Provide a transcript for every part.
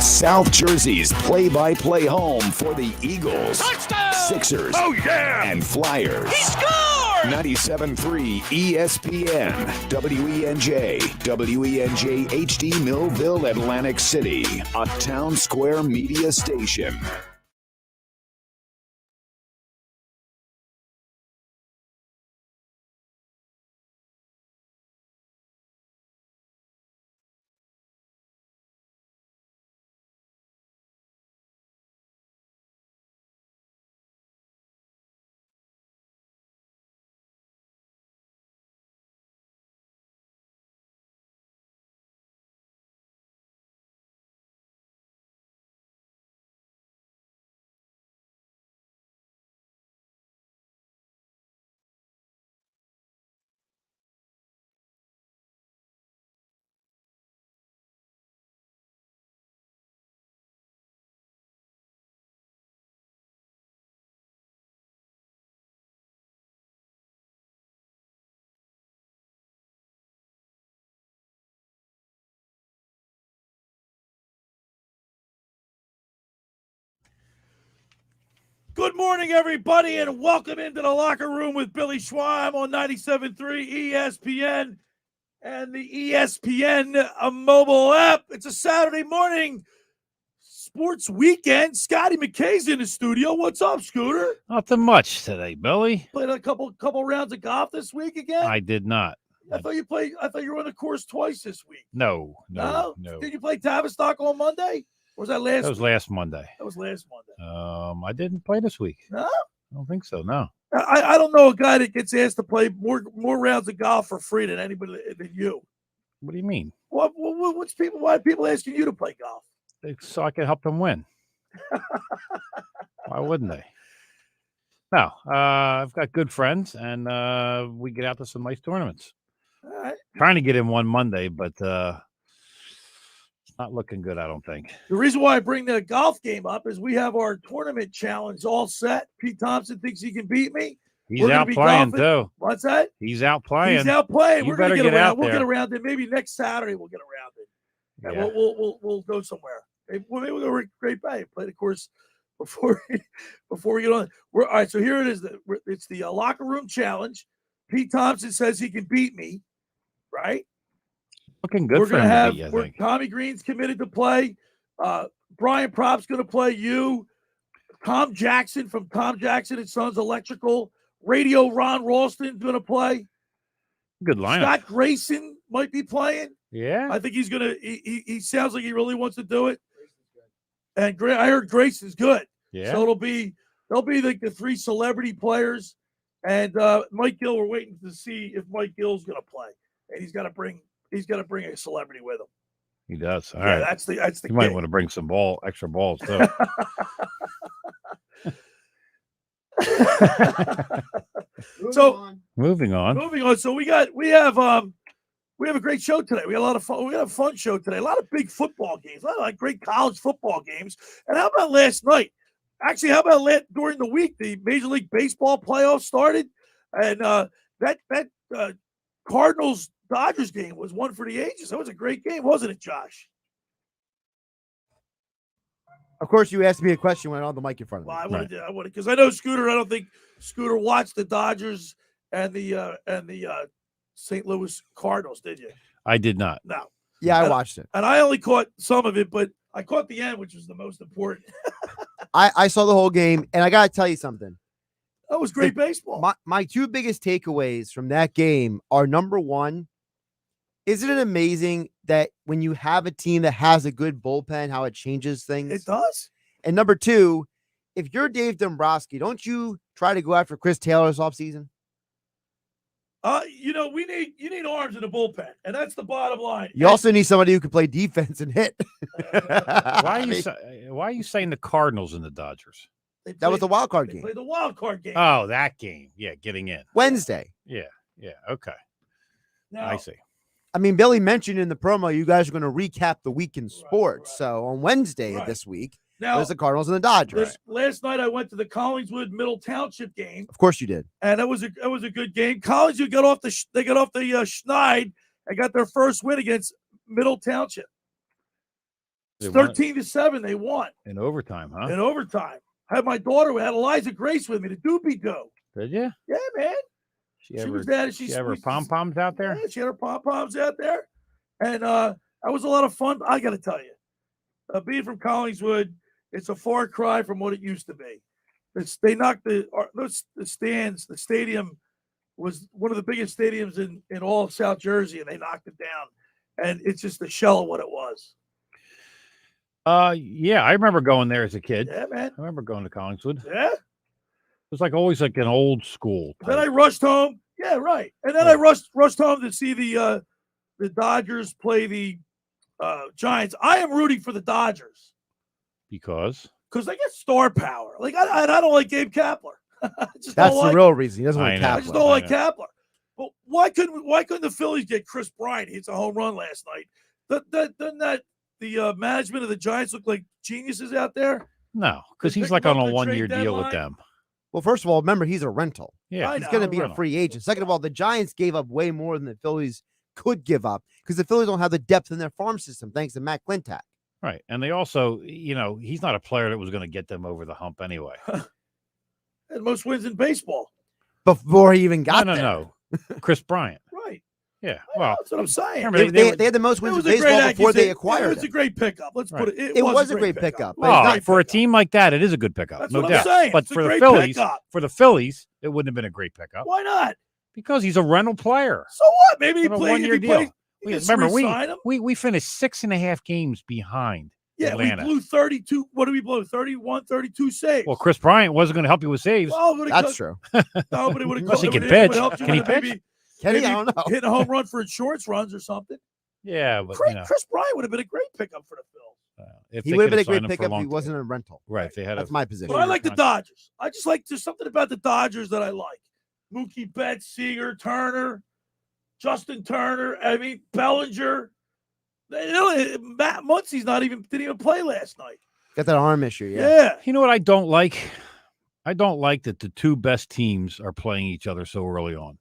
South Jersey's play-by-play home for the Eagles, Touchdown! Sixers, and Flyers. He scored! 97.3 ESPN, WENJ, WENJ HD Millville, Atlantic City, a Town Square media station. Good morning, everybody, and welcome into the locker room with Billy Schweim on 97.3 ESPN and the ESPN mobile app. It's a Saturday morning sports weekend. Scotty McKay's in the studio. What's up, Scooter? Nothing much today, Billy. Played a couple rounds of golf this week again? I did not. I thought you were on the course twice this week. No. Did you play Tavistock on Monday? Or was that last? That was last Monday. That was last Monday. I didn't play this week. No? I don't think so, no. I don't know a guy that gets asked to play more rounds of golf for free than anybody than you. What do you mean? Why are people asking you to play golf? So I can help them win. Why wouldn't they? No, I've got good friends, and we get out to some nice tournaments. All right. Trying to get in one Monday, but it's not looking good, I don't think. The reason why I bring the golf game up is we have our tournament challenge all set. Pete Thompson thinks he can beat me. He's out playing, too. What's that? He's out playing. He's out playing. You We're going to better get around. out We'll there. get around it. Maybe next Saturday we'll get around it. Yeah. And we'll go somewhere. Maybe we'll go to Great Bay. Play the course before we get on. All right, so here it is. It's the locker room challenge. Pete Thompson says he can beat me, right? Looking good for him to beat, I think. Tommy Green's committed to play. Brian Prop's going to play you. Tom Jackson from Tom Jackson and Sons Electrical. Radio Ron Ralston's going to play. Good lineup. Scott Grayson might be playing. Yeah. I think he's going to he sounds like he really wants to do it. And I heard Grayson's good. Yeah. So they'll be like the three celebrity players. And Mike Gill, we're waiting to see if Mike Gill's going to play. And he's got to bring a celebrity with him. He does. All yeah, right. That's the You might want to bring some extra balls too. Moving on. So we have a great show today. We got a lot of fun. We got a fun show today. A lot of big football games. A lot of like great college football games. And how about last night? Actually, how about during the week the Major League Baseball playoffs started, and that Cardinals Dodgers game was one for the ages. That was a great game, wasn't it, Josh? Of course, you asked me a question when I had the mic in front of me. Well, I would because I know Scooter. I don't think Scooter watched the Dodgers and the St. Louis Cardinals. Did you? I did not. No. Yeah, I watched it, and I only caught some of it, but I caught the end, which was the most important. I saw the whole game, and I got to tell you something. That was great baseball. My two biggest takeaways from that game are, number one, isn't it amazing that when you have a team that has a good bullpen, how it changes things? It does. And number two, if you're Dave Dombrowski, don't you try to go after Chris Taylor's offseason? You need arms in the bullpen, and that's the bottom line. You also need somebody who can play defense and hit. Why are you saying the Cardinals and the Dodgers? That was the wild card game. Played the wild card game. Oh, that game. Yeah, getting in. Wednesday. Yeah, okay. Now, I see. I mean, Billy mentioned in the promo you guys are going to recap the week in sports. Right. So on Wednesday of this week, there's the Cardinals and the Dodgers. Last night I went to the Collingswood Middle Township game. Of course you did, and that was a good game. Collingswood got off the Schneid and got their first win against Middle Township. It's 13-7. They won in overtime, huh? in overtime. I had my daughter. We had Eliza Grace with me, the doobie-doo. Did you? Yeah, man. She was there. She had her pom-poms out there? Yeah, she had her pom-poms out there. And that was a lot of fun. I got to tell you, being from Collingswood, it's a far cry from what it used to be. They knocked the stands. The stadium was one of the biggest stadiums in all of South Jersey, and they knocked it down. And it's just a shell of what it was. Yeah, I remember going there as a kid. Yeah, man. I remember going to Collingswood. Yeah. It was always like an old school type. Then I rushed home. Yeah, right. And then I rushed home to see the Dodgers play the Giants. I am rooting for the Dodgers because they get star power. Like I don't like Gabe Kapler. That's the real reason. He doesn't like Kapler. I just don't like Kapler. But why couldn't the Phillies get Chris Bryant? He hits a home run last night. Doesn't the management of the Giants look like geniuses out there? No, because he's like on a 1-year deal with them. Well, first of all, remember, he's a rental. Yeah, he's going to be a free agent. Second of all, the Giants gave up way more than the Phillies could give up because the Phillies don't have the depth in their farm system, thanks to Matt Klentak. Right. And they also, he's not a player that was going to get them over the hump anyway. And most wins in baseball. Before he even got there. No. Chris Bryant. Right. Yeah. Well, that's what I'm saying. They had the most wins in baseball before they acquired him. It was a great pickup. Let's put it. It was a great pickup. Well, for a team like that, it is a good pickup. That's no what doubt. I'm saying. But for the Phillies, it wouldn't have been a great pickup. Why not? Because he's a rental player. So what? Maybe he played 1-year deal. Remember, we finished 6.5 games behind. Yeah, Atlanta. we blew 32. What did we blow? 31, 32 saves. Well, Chris Bryant wasn't going to help you with saves. Well, that's true. No, but it would have Unless he can pitch. Can he pitch? I don't know. Hitting a home run for insurance runs or something. Yeah, but Chris Bryant would have been a great pickup for the Phils. He would have been a great pickup if he wasn't a rental. Right. That's my position. But I like the Dodgers. I just like there's something about the Dodgers that I like. Mookie Betts, Seager, Turner, Justin Turner. I mean Bellinger. Matt Muncy's didn't even play last night. Got that arm issue. Yeah. You know what I don't like? I don't like that the two best teams are playing each other so early on.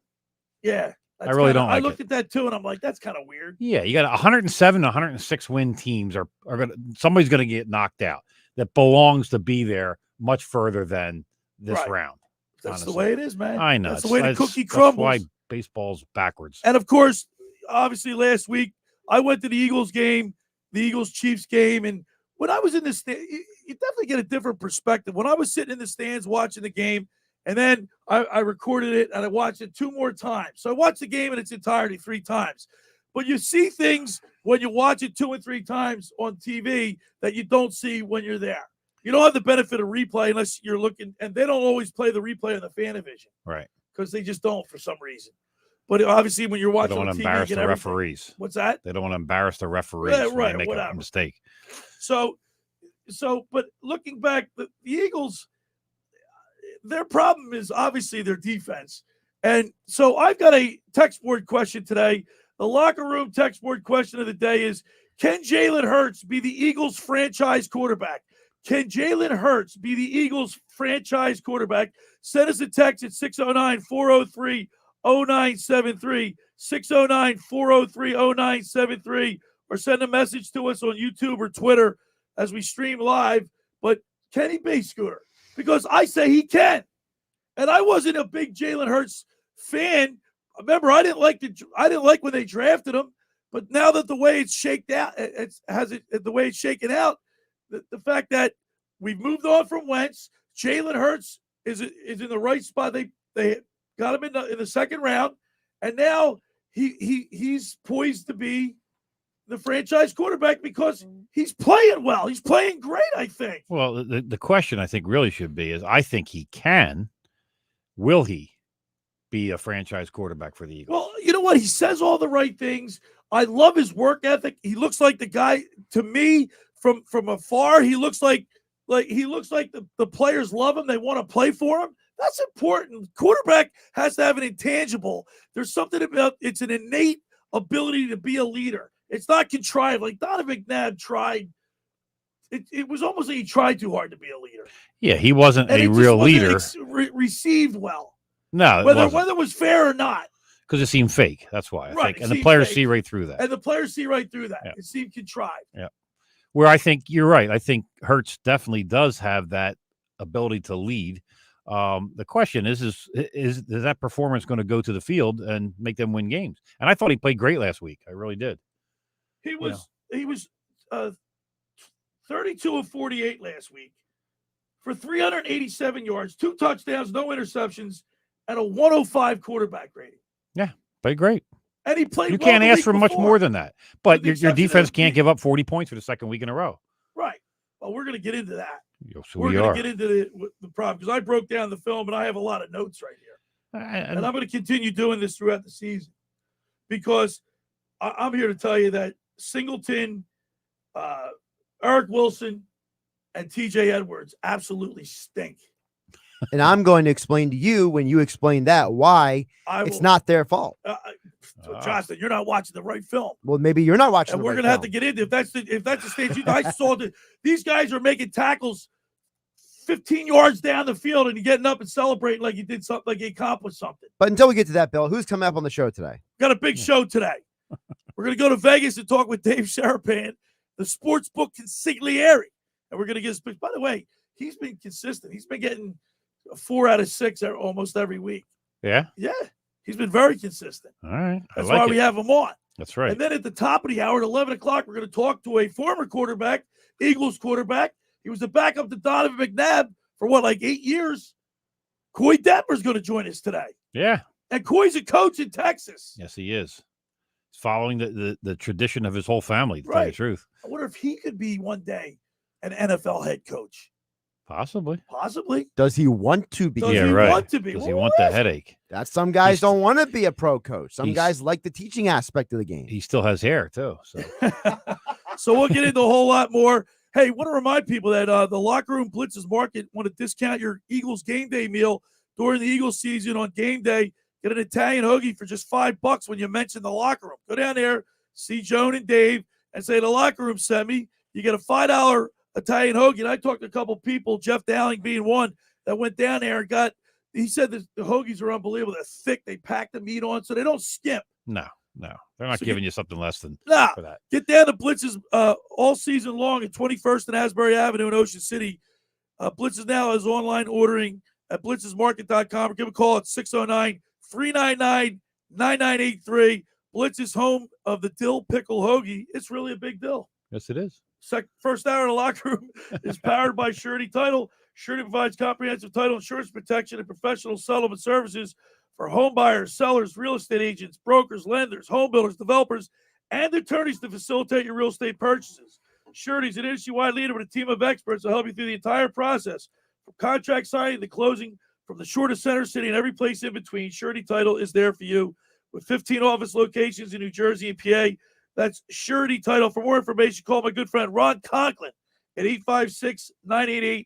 Yeah. I really don't like it. I looked at that too, and I'm like, that's kind of weird. Yeah, you got 107, 106 win teams are going to somebody's going to get knocked out that belongs to be there much further than this round. That's the way it is, man. I know. That's the way the cookie crumbles. That's why baseball's backwards. And of course, obviously, last week I went to the Eagles game, the Eagles-Chiefs game, and when I was in the stand, you definitely get a different perspective. When I was sitting in the stands watching the game, and then I recorded it and I watched it 2 more times. So I watched the game in its entirety 3 times. But you see things when you watch it 2 and 3 times on TV that you don't see when you're there. You don't have the benefit of replay unless you're looking, and they don't always play the replay on the Fanavision. Right. Because they just don't for some reason. But obviously, when you're watching they don't want to embarrass the referees. What's that? They don't want to embarrass the referees when they make a mistake. So, but looking back, the Eagles, their problem is obviously their defense. And so I've got a text board question today. The locker room text board question of the day is, can Jalen Hurts be the Eagles franchise quarterback? Can Jalen Hurts be the Eagles franchise quarterback? Send us a text at 609-403-0973, 609-403-0973, or send a message to us on YouTube or Twitter as we stream live. But can he be, Scooter? Because I say he can. And I wasn't a big Jalen Hurts fan. Remember, I didn't like when they drafted him. But now that the way it's shaken out, the way it's shaken out, the fact that we've moved on from Wentz, Jalen Hurts is in the right spot. They got him in the second round, and now he's poised to be the franchise quarterback because he's playing well. He's playing great, I think. Well, the question I think really should be is, I think he can. Will he be a franchise quarterback for the Eagles? Well, you know what? He says all the right things. I love his work ethic. He looks like the guy, to me, from afar. He looks like the players love him. They want to play for him. That's important. Quarterback has to have an intangible. There's something about it's an innate ability to be a leader. It's not contrived. Like Donovan McNabb tried. It was almost like he tried too hard to be a leader. Yeah, he wasn't a real leader. Received well. No, whether it was fair or not. Because it seemed fake. That's why I think. And the players see right through that. And the players see right through that. Yeah. It seemed contrived. Yeah. Where I think you're right. I think Hurts definitely does have that ability to lead. The question is that performance going to go to the field and make them win games? And I thought he played great last week. I really did. He was 32 of 48 last week for 387 yards, 2 touchdowns, no interceptions, and a 105 quarterback rating. Yeah, played great. And he played. You well can't ask for much more than that. But your defense can't give up 40 points for the second week in a row. Right. Well, we're going to get into that. Yes, we're going to get into the problem because I broke down the film and I have a lot of notes right here. And I'm going to continue doing this throughout the season because I'm here to tell you that Singleton, Eric Wilson, and TJ Edwards absolutely stink. And I'm going to explain to you when you explain that why it's not their fault. Justin, you're not watching the right film. Well, maybe you're not watching. And we're going to have to get into if that's the stage. I saw that these guys are making tackles 15 yards down the field and you're getting up and celebrating like you did something, like you accomplished something. But until we get to that, Bill, who's coming up on the show today? Got a big show today. We're going to go to Vegas and talk with Dave Sharapan, the sportsbook consigliere. And we're going to get his picks. By the way, he's been consistent. He's been getting 4 out of 6 almost every week. Yeah? Yeah. He's been very consistent. All right. That's why we have him on. That's right. And then at the top of the hour at 11 o'clock, we're going to talk to a former quarterback, Eagles quarterback. He was the backup to Donovan McNabb for like 8 years. Koy Detmer is going to join us today. Yeah. And Koy's a coach in Texas. Yes, he is. He's following the tradition of his whole family, to tell you the truth. I wonder if he could be one day an NFL head coach. Possibly. Does he want to be? Does he want to be? Does he want the headache? Some guys don't want to be a pro coach. Some guys like the teaching aspect of the game. He still has hair, too. So, so we'll get into a whole lot more. Hey, want to remind people that the Locker Room Blitzes Market want to discount your Eagles game day meal during the Eagles season on game day. Get an Italian hoagie for just $5 when you mention the Locker Room. Go down there, see Joan and Dave, and say the Locker Room sent me. You get a $5 Italian hoagie. And I talked to a couple people, Jeff Dowling being one, that went down there and got. He said the hoagies are unbelievable. They're thick. They pack the meat on so they don't skimp. No. They're not giving you something less than for that. Get down to Blitz's all season long at 21st and Asbury Avenue in Ocean City. Blitz's now is online ordering at blitzesmarket.com or give a call at 609-399-9983. Blitz is home of the dill pickle hoagie. It's really a big deal. Yes, it is. First hour in the locker room is powered by Surety Title. Surety provides comprehensive title insurance protection and professional settlement services for home buyers, sellers, real estate agents, brokers, lenders, home builders, developers, and attorneys to facilitate your real estate purchases. Surety is an industry-wide leader with a team of experts to help you through the entire process, from contract signing to closing, from the shore to center city and every place in between. Surety Title is there for you with 15 office locations in New Jersey and PA. That's Surety Title. For more information, call my good friend Ron Conklin at 856-988-8900.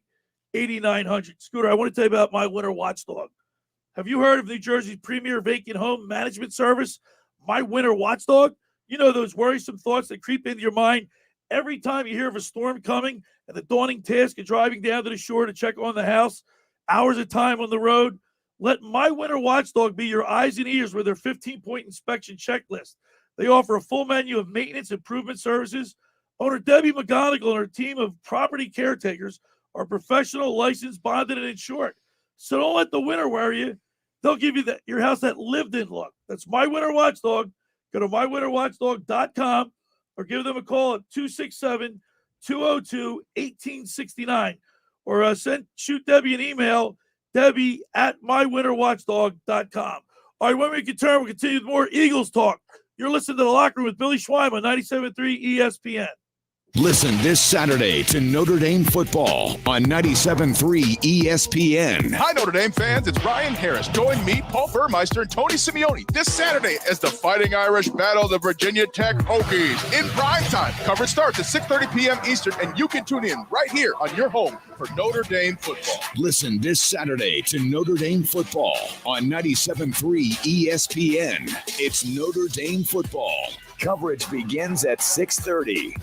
Scooter, I want to tell you about my winter watchdog. Have you heard of New Jersey's premier vacant home management service, My Winter Watchdog? You know those worrisome thoughts that creep into your mind every time you hear of a storm coming and the daunting task of driving down to the shore to check on the house, hours of time on the road. Let My Winter Watchdog be your eyes and ears with their 15-point inspection checklist. They offer a full menu of maintenance improvement services. Owner Debbie McGonigal and her team of property caretakers are professional, licensed, bonded, and insured. So don't let the winter worry you. They'll give you your house that lived-in look. That's My Winter Watchdog. Go to mywinterwatchdog.com or give them a call at 267-202-1869. Or shoot Debbie an email, Debbie@mywinterwatchdog.com. All right, when we return, we'll continue with more Eagles talk. You're listening to The Locker Room with Billy Schweim on 97.3 ESPN. Listen this Saturday to Notre Dame football on 97.3 ESPN. Hi, Notre Dame fans. It's Ryan Harris. Join me, Paul Burmeister, and Tony Simeone this Saturday as the Fighting Irish battle the Virginia Tech Hokies in primetime. Coverage starts at 6:30 p.m. Eastern, and you can tune in right here on your home for Notre Dame football. Listen this Saturday to Notre Dame football on 97.3 ESPN. It's Notre Dame football. Coverage begins at 6:30.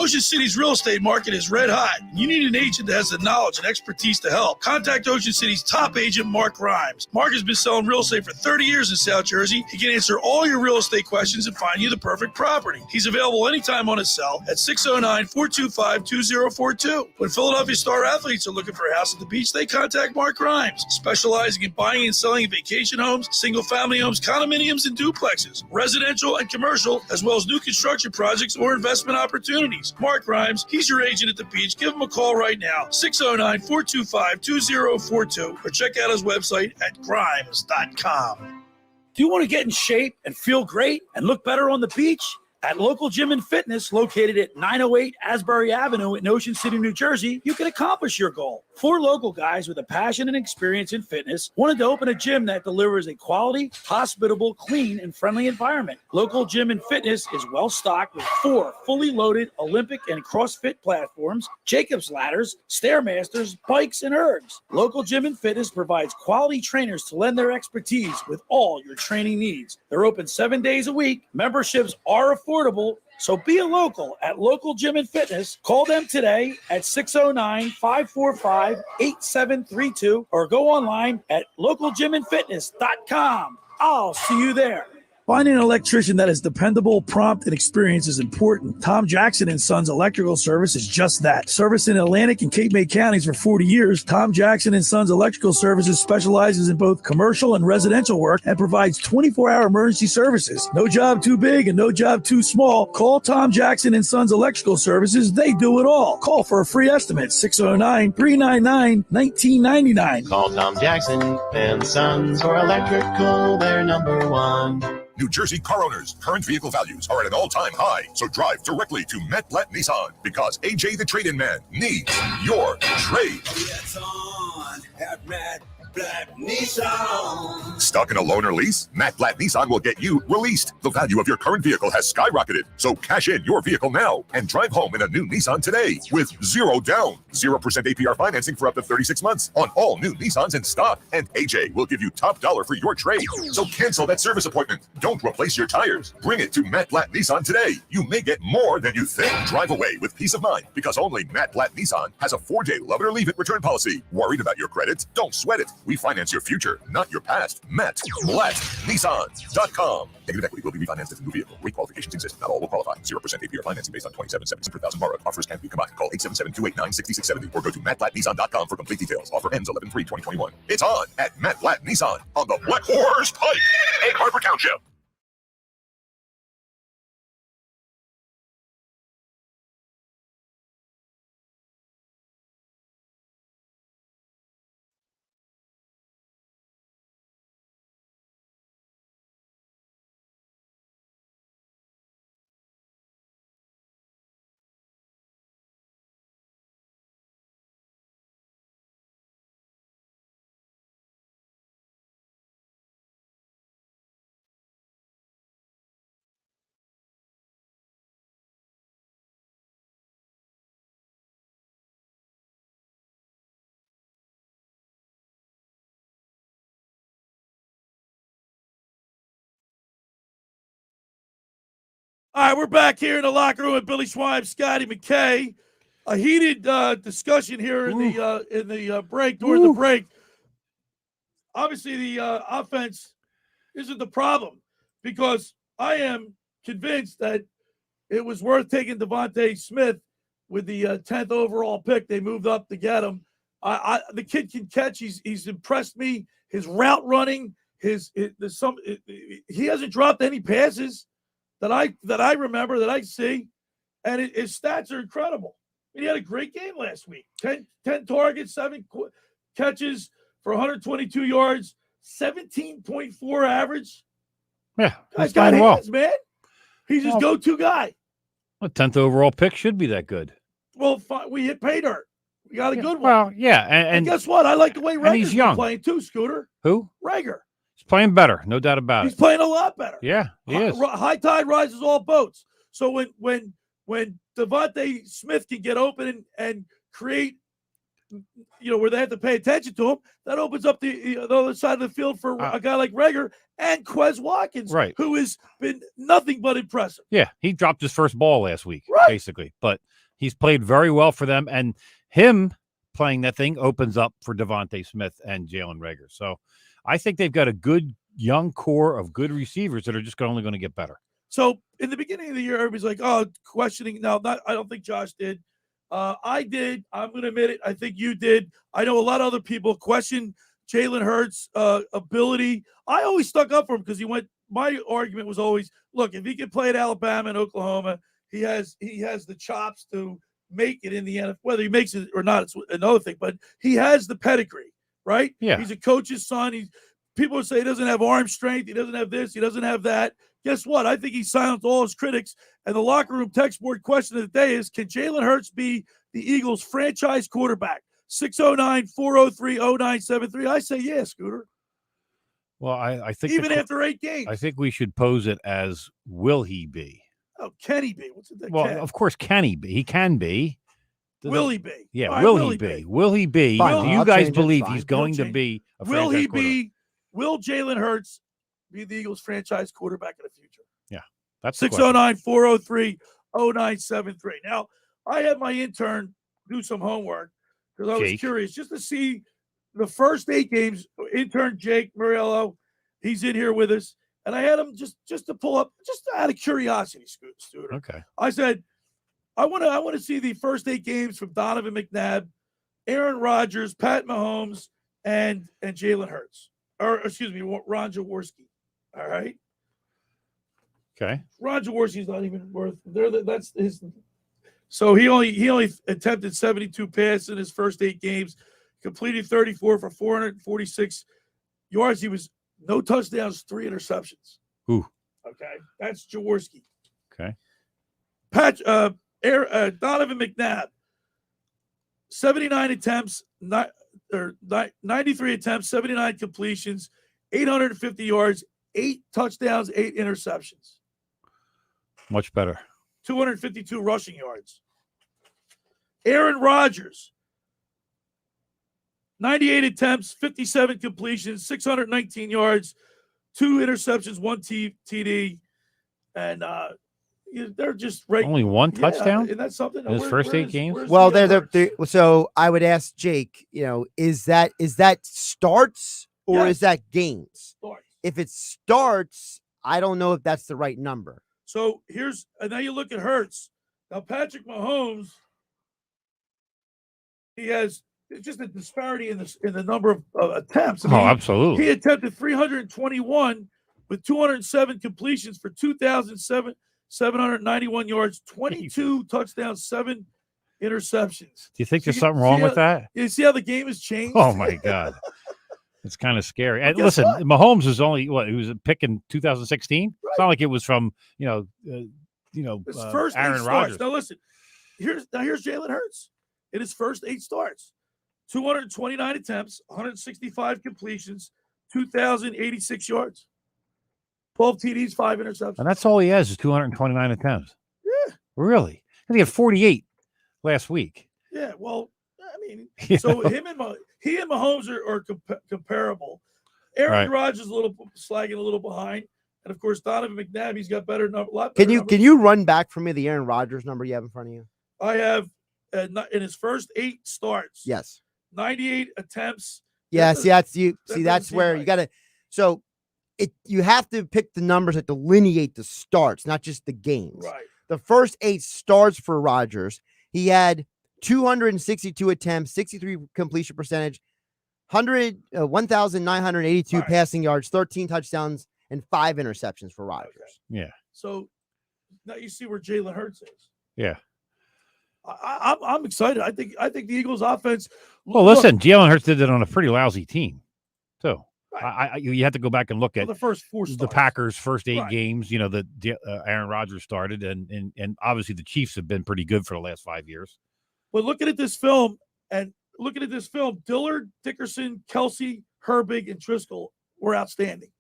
Ocean City's real estate market is red hot. You need an agent that has the knowledge and expertise to help. Contact Ocean City's top agent, Mark Grimes. Mark has been selling real estate for 30 years in South Jersey. He can answer all your real estate questions and find you the perfect property. He's available anytime on his cell at 609-425-2042. When Philadelphia Star athletes are looking for a house at the beach, they contact Mark Grimes, specializing in buying and selling vacation homes, single-family homes, condominiums, and duplexes, residential and commercial, as well as new construction projects or investment opportunities. Mark Grimes, he's your agent at the beach. Give him a call right now, 609-425-2042, or check out his website at grimes.com. Do you want to get in shape and feel great and look better on the beach? At Local Gym and Fitness, located at 908 Asbury Avenue in Ocean City, New Jersey, you can accomplish your goal. 4 local guys with a passion and experience in fitness wanted to open a gym that delivers a quality, hospitable, clean, and friendly environment. Local Gym and Fitness is well-stocked with 4 fully loaded Olympic and CrossFit platforms, Jacob's ladders, Stairmasters, bikes, and ergs. Local Gym and Fitness provides quality trainers to lend their expertise with all your training needs. They're open 7 days a week. Memberships are affordable, so be a local at Local Gym and Fitness. Call them today at 609-545-8732 or go online at localgymandfitness.com. I'll see you there. Finding an electrician that is dependable, prompt, and experienced is important. Tom Jackson & Sons Electrical Service is just that. Service in Atlantic and Cape May counties for 40 years, Tom Jackson & Sons Electrical Services specializes in both commercial and residential work and provides 24-hour emergency services. No job too big and no job too small. Call Tom Jackson & Sons Electrical Services. They do it all. Call for a free estimate, 609-399-1999. Call Tom Jackson and Sons for electrical, they're number one. New Jersey car owners' current vehicle values are at an all-time high, so drive directly to Matt Blatt Nissan because AJ the Trade-In Man needs your trade. It's on at Matt Blatt Nissan. Stuck in a loan or lease? Matt Blatt Nissan will get you released. The value of your current vehicle has skyrocketed, so cash in your vehicle now and drive home in a new Nissan today with 0 down, 0% APR financing for up to 36 months on all new Nissans in stock. And AJ will give you top dollar for your trade. So cancel that service appointment. Don't replace your tires. Bring it to Matt Blatt Nissan today. You may get more than you think. Drive away with peace of mind because only Matt Blatt Nissan has a 4-day love it or leave it return policy. Worried about your credit? Don't sweat it. We finance your future, not your past. Matt Blatt Nissan.com. Negative equity will be refinanced if a new vehicle. Rate qualifications exist. Not all will qualify. 0% APR financing based on 27.76 per thousand borrowed. Offers can't be combined. Call 877-289-6670 or go to mattblattnissan.com for complete details. Offer ends 11/3/2021. It's on at Matt Blatt Nissan on the Black Horse Pike, Egg Harbor Township. All right, we're back here in the locker room with Billy Schweim, Scotty McKay. A heated discussion here in the break, during the break. Obviously, the offense isn't the problem because I am convinced that it was worth taking Devontae Smith with the 10th overall pick. They moved up to get him. The kid can catch. He's impressed me. His route running, he hasn't dropped any passes that I remember, that I see, and his stats are incredible. He had a great game last week. 10 targets, 7 catches for 122 yards, 17.4 average. Yeah, Guy's got hands, man. He's his go-to guy. A 10th overall pick should be that good. Well, we hit pay dirt. We got a good one. Well, yeah, and guess what? I like the way Rager's young. playing too, Scooter. Who? Rager. He's playing better, no doubt about He's it. playing a lot better. Yeah, he is. High tide rises all boats. So when Devontae Smith can get open and create where they have to pay attention to him, that opens up the other side of the field for a guy like Reagor and Quez Watkins, Right. who has been nothing but impressive. Yeah, he dropped his first ball last week, Right. basically. But he's played very well for them, and him playing that thing opens up for Devontae Smith and Jalen Reagor. So I think they've got a good young core of good receivers that are just only going to get better. So in the beginning of the year, everybody's like, "Oh, questioning." No, I don't think Josh did. I did. I'm going to admit it. I think you did. I know a lot of other people question Jalen Hurts' ability. I always stuck up for him because my argument was always, look, if he can play at Alabama and Oklahoma, he has the chops to make it in the NFL. Whether he makes it or not, it's another thing. But he has the pedigree, right? Yeah. He's a coach's son. People say he doesn't have arm strength. He doesn't have this. He doesn't have that. Guess what? I think he silenced all his critics. And the locker room text board question of the day is, can Jalen Hurts be the Eagles' franchise quarterback? 609-403-0973. I say yes, Scooter. Well, I think even after 8 games. I think we should pose it as, will he be? Oh, can he be? What's it? Well, of course, can he be? He can be. Will he be? Yeah, right, will he be? Will he be? Fine, Do you I'll guys change it. believe Fine. he's going to be a Will he franchise quarterback? be? Will Jalen Hurts be the Eagles' franchise quarterback in the future? Yeah, that's 609-403-0973. Now, I had my intern do some homework because I was curious just to see the first 8 games. Intern Jake Muriello, he's in here with us, and I had him just to pull up, just out of curiosity, Scooter. Okay. I said, I want to see the first 8 games from Donovan McNabb, Aaron Rodgers, Pat Mahomes, and Jalen Hurts, or excuse me, Ron Jaworski. All right. Okay. Ron Jaworski's not even worth. That's his. So he only attempted 72 passes in his first 8 games, completed 34 for 446 yards. He was no touchdowns, 3 interceptions. Ooh. Okay, that's Jaworski. Okay. Donovan McNabb, 79 attempts, 93 attempts, 79 completions, 850 yards, 8 touchdowns, 8 interceptions. Much better. 252 rushing yards. Aaron Rodgers, 98 attempts, 57 completions, 619 yards, 2 interceptions, 1 TD, and they're just right. Only 1 touchdown? Isn't that something? In his first 8 games? Well, so I would ask Jake, is that starts or is that games? Starts. If it starts, I don't know if that's the right number. So now you look at Hurts. Now Patrick Mahomes, he has just a disparity in the number of attempts. I mean, absolutely. He attempted 321 with 207 completions for 2,791 yards, 22 touchdowns, 7 interceptions. Do you think there's something wrong with that? You see how the game has changed? Oh my God. It's kind of scary. And guess listen, what? Mahomes was only he was a pick in 2016. It's not like it was from His first 8 Aaron starts. Rodgers. Now listen, here's Jalen Hurts in his first 8 starts, 229 attempts, 165 completions, 2,086 yards, 12 TDs, 5 interceptions. And that's all he has is 229 attempts. Yeah. Really? And he had 48 last week. Yeah. Well, I mean, so he and Mahomes are comparable. Aaron Rodgers is slagging a little behind. And of course, Donovan McNabb, he's got better number. Can you run back for me the Aaron Rodgers number you have in front of you? I have in his first 8 starts. Yes. 98 attempts. Yeah. That's where you right. got to. So you have to pick the numbers that delineate the starts, not just the games. Right. The first 8 starts for Rodgers, he had 262 attempts, 63 completion percentage, 1,982 passing yards, 13 touchdowns, and 5 interceptions for Rodgers. Okay. Yeah. So now you see where Jalen Hurts is. Yeah. I'm excited. I think the Eagles offense. Well, listen, Jalen Hurts did it on a pretty lousy team. So you have to go back and look at the first 4 starts. the Packers' first 8 Right. games, that Aaron Rodgers started, and obviously the Chiefs have been pretty good for the last 5 years. But looking at this film, Dillard, Dickerson, Kelsey, Herbig, and Driscoll were outstanding.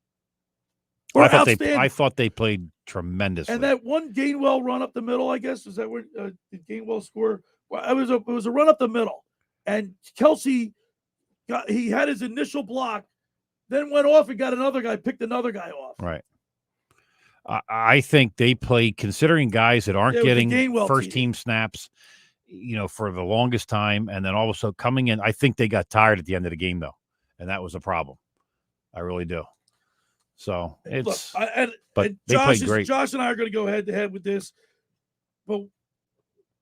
I thought they played tremendously. And that one Gainwell run up the middle, I guess, is that where did Gainwell score? Well, it was a run up the middle, and Kelsey he had his initial block, then went off and got another guy, picked another guy off. Right. I think they played, considering guys that aren't getting first team snaps, for the longest time, and then all of a sudden coming in, I think they got tired at the end of the game, though, and that was a problem. I really do. So it's but they played great. Josh and I are going to go head to head with this, but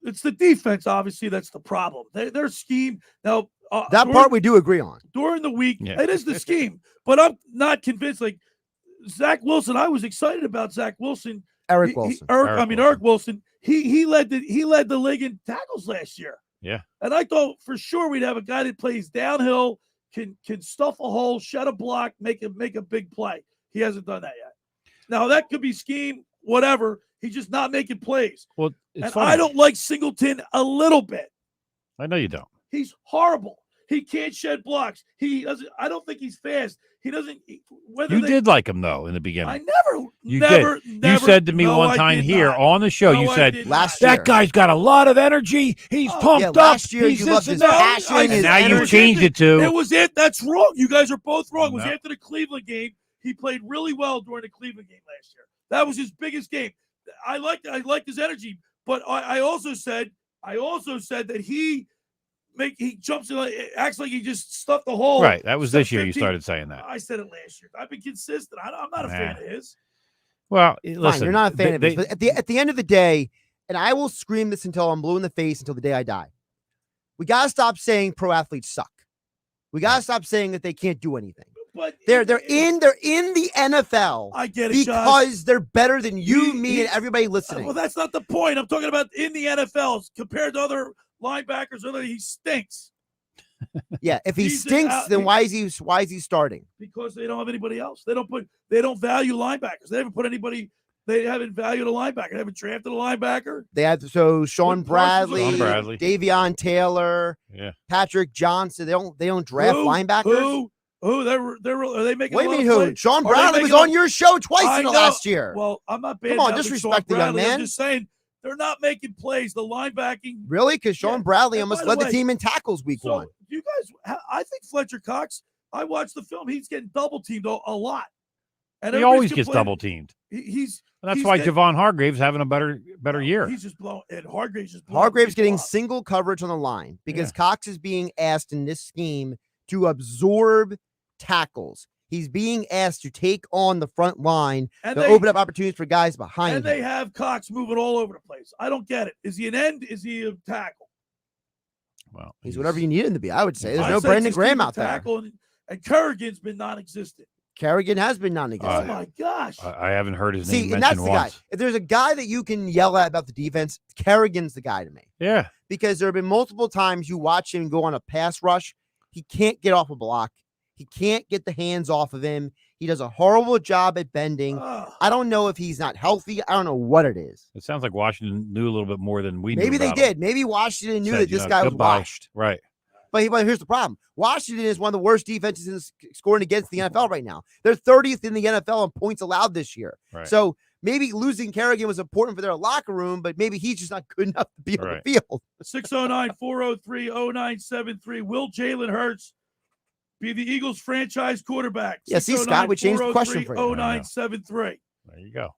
it's the defense. Obviously, that's the problem. Their scheme now. That part we do agree on. During the week, it is the scheme, but I'm not convinced. Like Zach Wilson, I was excited about Zach Wilson. Eric Wilson. Eric Wilson. He led the league in tackles last year. Yeah. And I thought for sure we'd have a guy that plays downhill, can stuff a hole, shed a block, make a big play. He hasn't done that yet. Now that could be scheme, whatever. He's just not making plays. Well, I don't like Singleton a little bit. I know you don't. He's horrible. He can't shed blocks. He doesn't. I don't think he's fast. He doesn't. You did like him though in the beginning. I never. Did. You said to me one time here on the show. You said that guy's got a lot of energy. He's pumped up. Last year you loved his passion. And now you changed it to. It was it. That's wrong. You guys are both wrong. It was after the Cleveland game. He played really well during the Cleveland game last year. That was his biggest game. I liked his energy, but I also said that he jumps in, acts like he just stuffed the hole. Right. That was this year you started saying that. I said it last year. I've been consistent. I'm not a fan of his. Well, listen, fine, you're not a fan of his. But at the end of the day, and I will scream this until I'm blue in the face until the day I die. We got to stop saying pro athletes suck. We got to stop saying that they can't do anything. But they're in the NFL. I get it, because Josh. they're better than you, me, and everybody listening. Well, that's not the point. I'm talking about in the NFL compared to other linebackers. He stinks. Yeah, if he stinks, then why is he starting? Because they don't have anybody else. They don't value linebackers. They haven't put anybody. They haven't valued a linebacker. They haven't drafted a linebacker. They had Sean Bradley, Davion Taylor, Patrick Johnson. They don't draft linebackers. Who are they making? What do you mean who? Sean Bradley was on your show twice in the last year. Well, I'm not bad. Come on, disrespect the young man. I'm just saying they're not making plays. The linebacking. Really? Because Sean Bradley almost led the team in tackles week one. You guys, I think Fletcher Cox. I watched the film. He's getting double teamed a lot. And he always gets double teamed. That's why Javon Hargrave's having a better year. He's just blowing, and Hargrave's getting single coverage on the line because Cox is being asked in this scheme to absorb tackles. He's being asked to take on the front line to open up opportunities for guys behind him. And they have Cox moving all over the place. I don't get it. Is he an end? Is he a tackle? Well, he's whatever you need him to be, I would say. There's no Brandon Graham out there. And Kerrigan's been non-existent. Kerrigan has been non-existent. Oh, my gosh. I haven't heard his name and mentioned that's the once. guy. If there's a guy that you can yell at about the defense, Kerrigan's the guy to me. Yeah. Because there have been multiple times you watch him go on a pass rush. He can't get off a block. He can't get the hands off of him. He does a horrible job at bending. I don't know if he's not healthy. I don't know what it is. It sounds like Washington knew a little bit more than we knew. Maybe they did. Maybe Washington knew that this guy was washed. Right. But here's the problem. Washington is one of the worst defenses in scoring against the NFL right now. They're 30th in the NFL in points allowed this year. Right. So maybe losing Kerrigan was important for their locker room, but maybe he's just not good enough to be on the field. 609-403-0973. Will Jalen Hurts be the Eagles franchise quarterback? Yeah, see, Scott, we changed the question for you. 0973. There you go.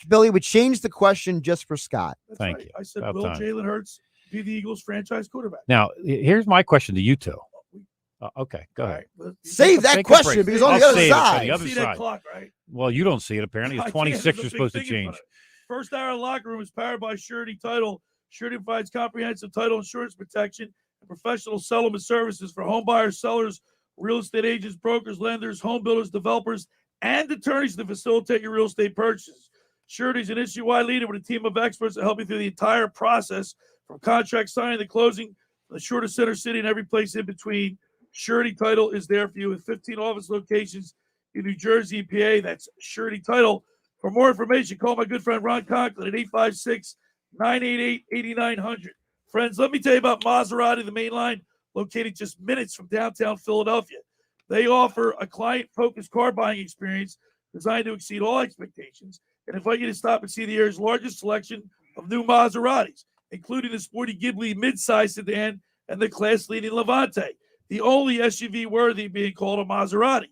Billy would change the question just for Scott. Thank you. I said, will Jalen Hurts be the Eagles franchise quarterback? Now, here's my question to you two. Okay, go ahead. Save that question because on the other side. The other side. That clock, right? Well, you don't see it. Apparently, it's 26 you're supposed to change. First hour locker room is powered by Surety Title. Surety provides comprehensive title insurance protection and professional settlement services for home buyers, sellers, real estate agents, brokers, lenders, home builders, developers, and attorneys to facilitate your real estate purchases. Surety is an industry-wide leader with a team of experts that help you through the entire process, from contract signing to closing, the shortest center city and every place in between. Surety Title is there for you with 15 office locations in New Jersey and PA. That's Surety Title. For more information, call my good friend Ron Conklin at 856-988-8900. Friends, let me tell you about Maserati, the main line, located just minutes from downtown Philadelphia. They offer a client-focused car buying experience designed to exceed all expectations and invite you to stop and see the area's largest selection of new Maseratis, including the sporty Ghibli midsize sedan and the class-leading Levante, the only SUV worthy being called a Maserati.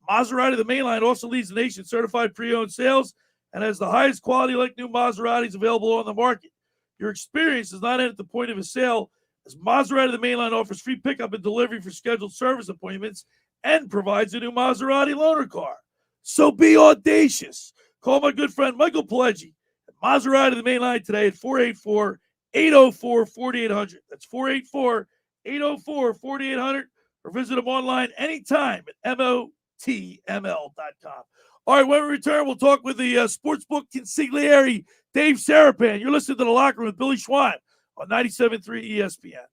Maserati, the mainline, also leads the nation certified pre-owned sales and has the highest quality like new Maseratis available on the market. Your experience does not end at the point of a sale, as Maserati, the mainline, offers free pickup and delivery for scheduled service appointments and provides a new Maserati loaner car. So be audacious. Call my good friend Michael Pileggi at Maserati, the mainline, today at 484-804-4800. That's 484-804-4800, or visit them online anytime at motml.com. All right, when we return, we'll talk with the sportsbook consigliere, Dave Sharapan. You're listening to The Locker Room with Billy Schweim on 97.3 ESPN.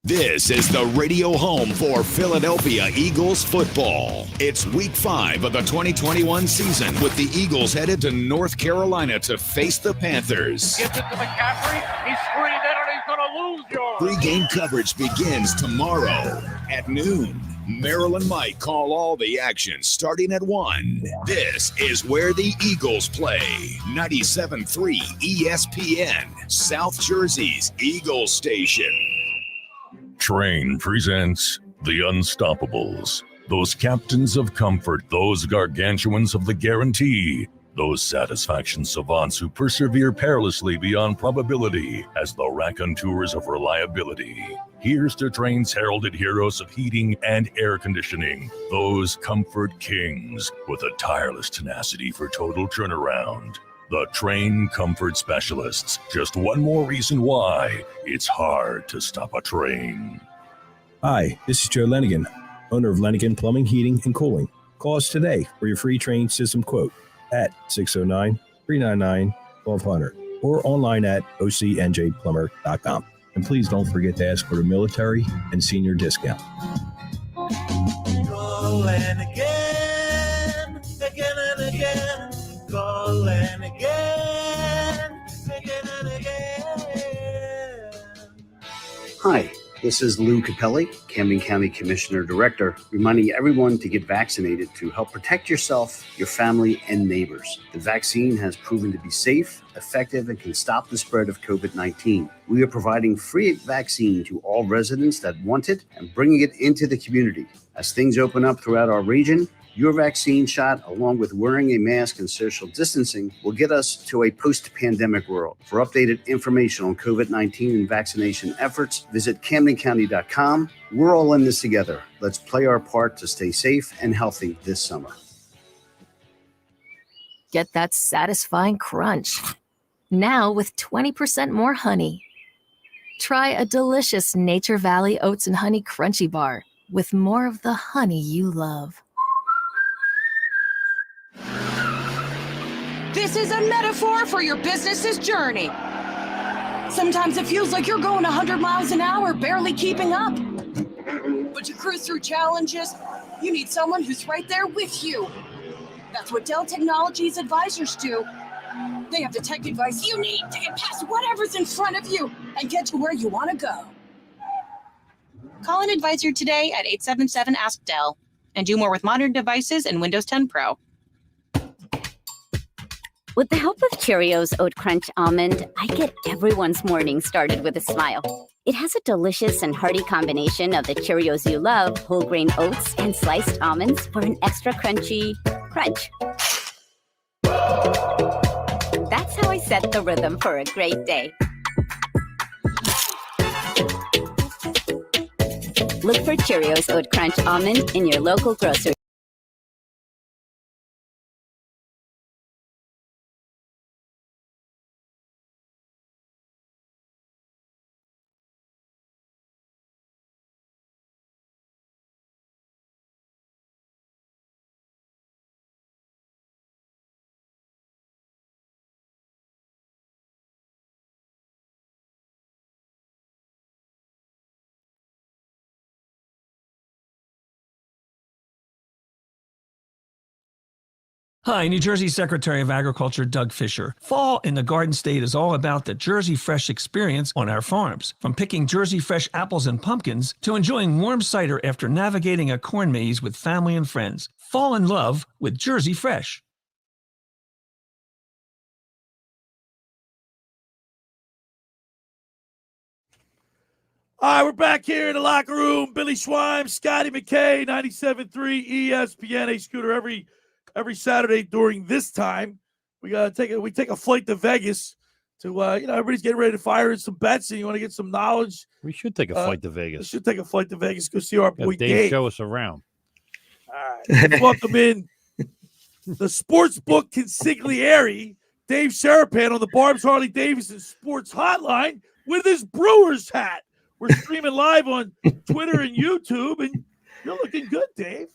This is the radio home for Philadelphia Eagles football. It's week 5 of the 2021 season, with the Eagles headed to North Carolina to face the Panthers. Gives it to McCaffrey. He's screened it, and he's going to lose yards. Pre-game coverage begins tomorrow at noon. Merrill and Mike call all the action starting at 1. This is where the Eagles play. 97.3 ESPN, South Jersey's Eagles station. Train presents The Unstoppables. Those captains of comfort, those gargantuans of the guarantee, those satisfaction savants who persevere perilously beyond probability as the raconteurs of reliability. Here's to Train's heralded heroes of heating and air conditioning, those comfort kings with a tireless tenacity for total turnaround. The Train Comfort Specialists. Just one more reason why it's hard to stop a train. Hi, this is Joe Lenigan, owner of Lenigan Plumbing, Heating, and Cooling. Call us today for your free train system quote at 609-399-1200 or online at ocnjplumber.com. And please don't forget to ask for the military and senior discount. Calling again, again and again. Calling again, again and again. Hi, this is Lou Capelli, Camden County Commissioner Director, reminding everyone to get vaccinated to help protect yourself, your family, and neighbors. The vaccine has proven to be safe, effective, and can stop the spread of COVID-19. We are providing free vaccine to all residents that want it and bringing it into the community. As things open up throughout our region, your vaccine shot, along with wearing a mask and social distancing, will get us to a post-pandemic world. For updated information on COVID-19 and vaccination efforts, visit CamdenCounty.com. We're all in this together. Let's play our part to stay safe and healthy this summer. Get that satisfying crunch. Now with 20% more honey. Try a delicious Nature Valley Oats and Honey Crunchy Bar with more of the honey you love. This is a metaphor for your business's journey. Sometimes it feels like you're going 100 miles an hour, barely keeping up. But to cruise through challenges, you need someone who's right there with you. That's what Dell Technologies advisors do. They have the tech advice you need to get past whatever's in front of you and get to where you want to go. Call an advisor today at 877-ASK-DELL and do more with modern devices and Windows 10 Pro. With the help of Cheerios Oat Crunch Almond, I get everyone's morning started with a smile. It has a delicious and hearty combination of the Cheerios you love, whole grain oats, and sliced almonds for an extra crunchy crunch. That's how I set the rhythm for a great day. Look for Cheerios Oat Crunch Almond in your local grocery. Hi, New Jersey Secretary of Agriculture Doug Fisher. Fall in the Garden State is all about the Jersey Fresh experience on our farms. From picking Jersey Fresh apples and pumpkins to enjoying warm cider after navigating a corn maze with family and friends. Fall in love with Jersey Fresh. All right, we're back here in the locker room. Billy Schweim, Scotty McKay, 97.3 ESPN. Hey, Scooter, every Saturday during this time, we take a flight to Vegas to everybody's getting ready to fire in some bets, and you want to get some knowledge. We should take a flight to Vegas. We should take a flight to Vegas, go see our boy Dave show us around. All right, let's welcome in the sportsbook consigliere, Dave Sharapan, on the Barb's Harley Davidson Sports Hotline with his Brewers hat. We're streaming live on Twitter and YouTube, and you're looking good, Dave.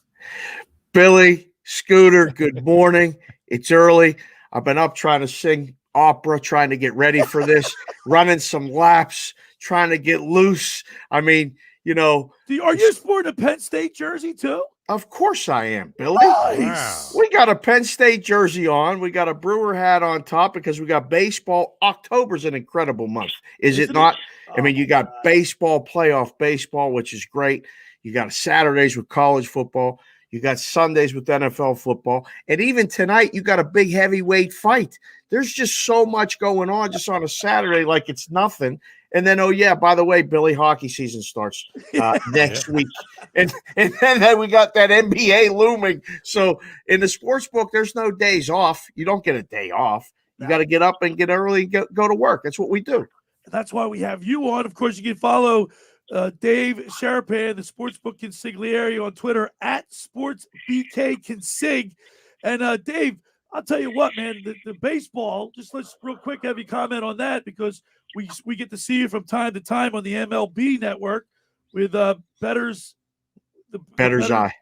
Billy, Scooter, good morning. It's early. I've been up trying to sing opera, trying to get ready for this, running some laps, trying to get loose. I mean, Are you sporting a Penn State jersey too? Of course I am, Billy. Nice. We got a Penn State jersey on. We got a Brewer hat on top because we got baseball. October's an incredible month, is it not? I mean, you got baseball, playoff baseball, which is great. You got Saturdays with college football. You got Sundays with NFL football. And even tonight, you got a big heavyweight fight. There's just so much going on just on a Saturday like it's nothing. And then, oh, yeah, by the way, Billy, hockey season starts next week. And then we got that NBA looming. So in the sports book, there's no days off. You don't get a day off. You got to get up and get early and go to work. That's what we do. That's why we have you on. Of course, you can follow Dave Sharapan, the Sportsbook Consigliere, on Twitter at SportsBKConsig. And Dave, I'll tell you what, man, the baseball, just let's real quick have you comment on that, because we get to see you from time to time on the MLB network with Bettor's Eye. The Bettor's Eye.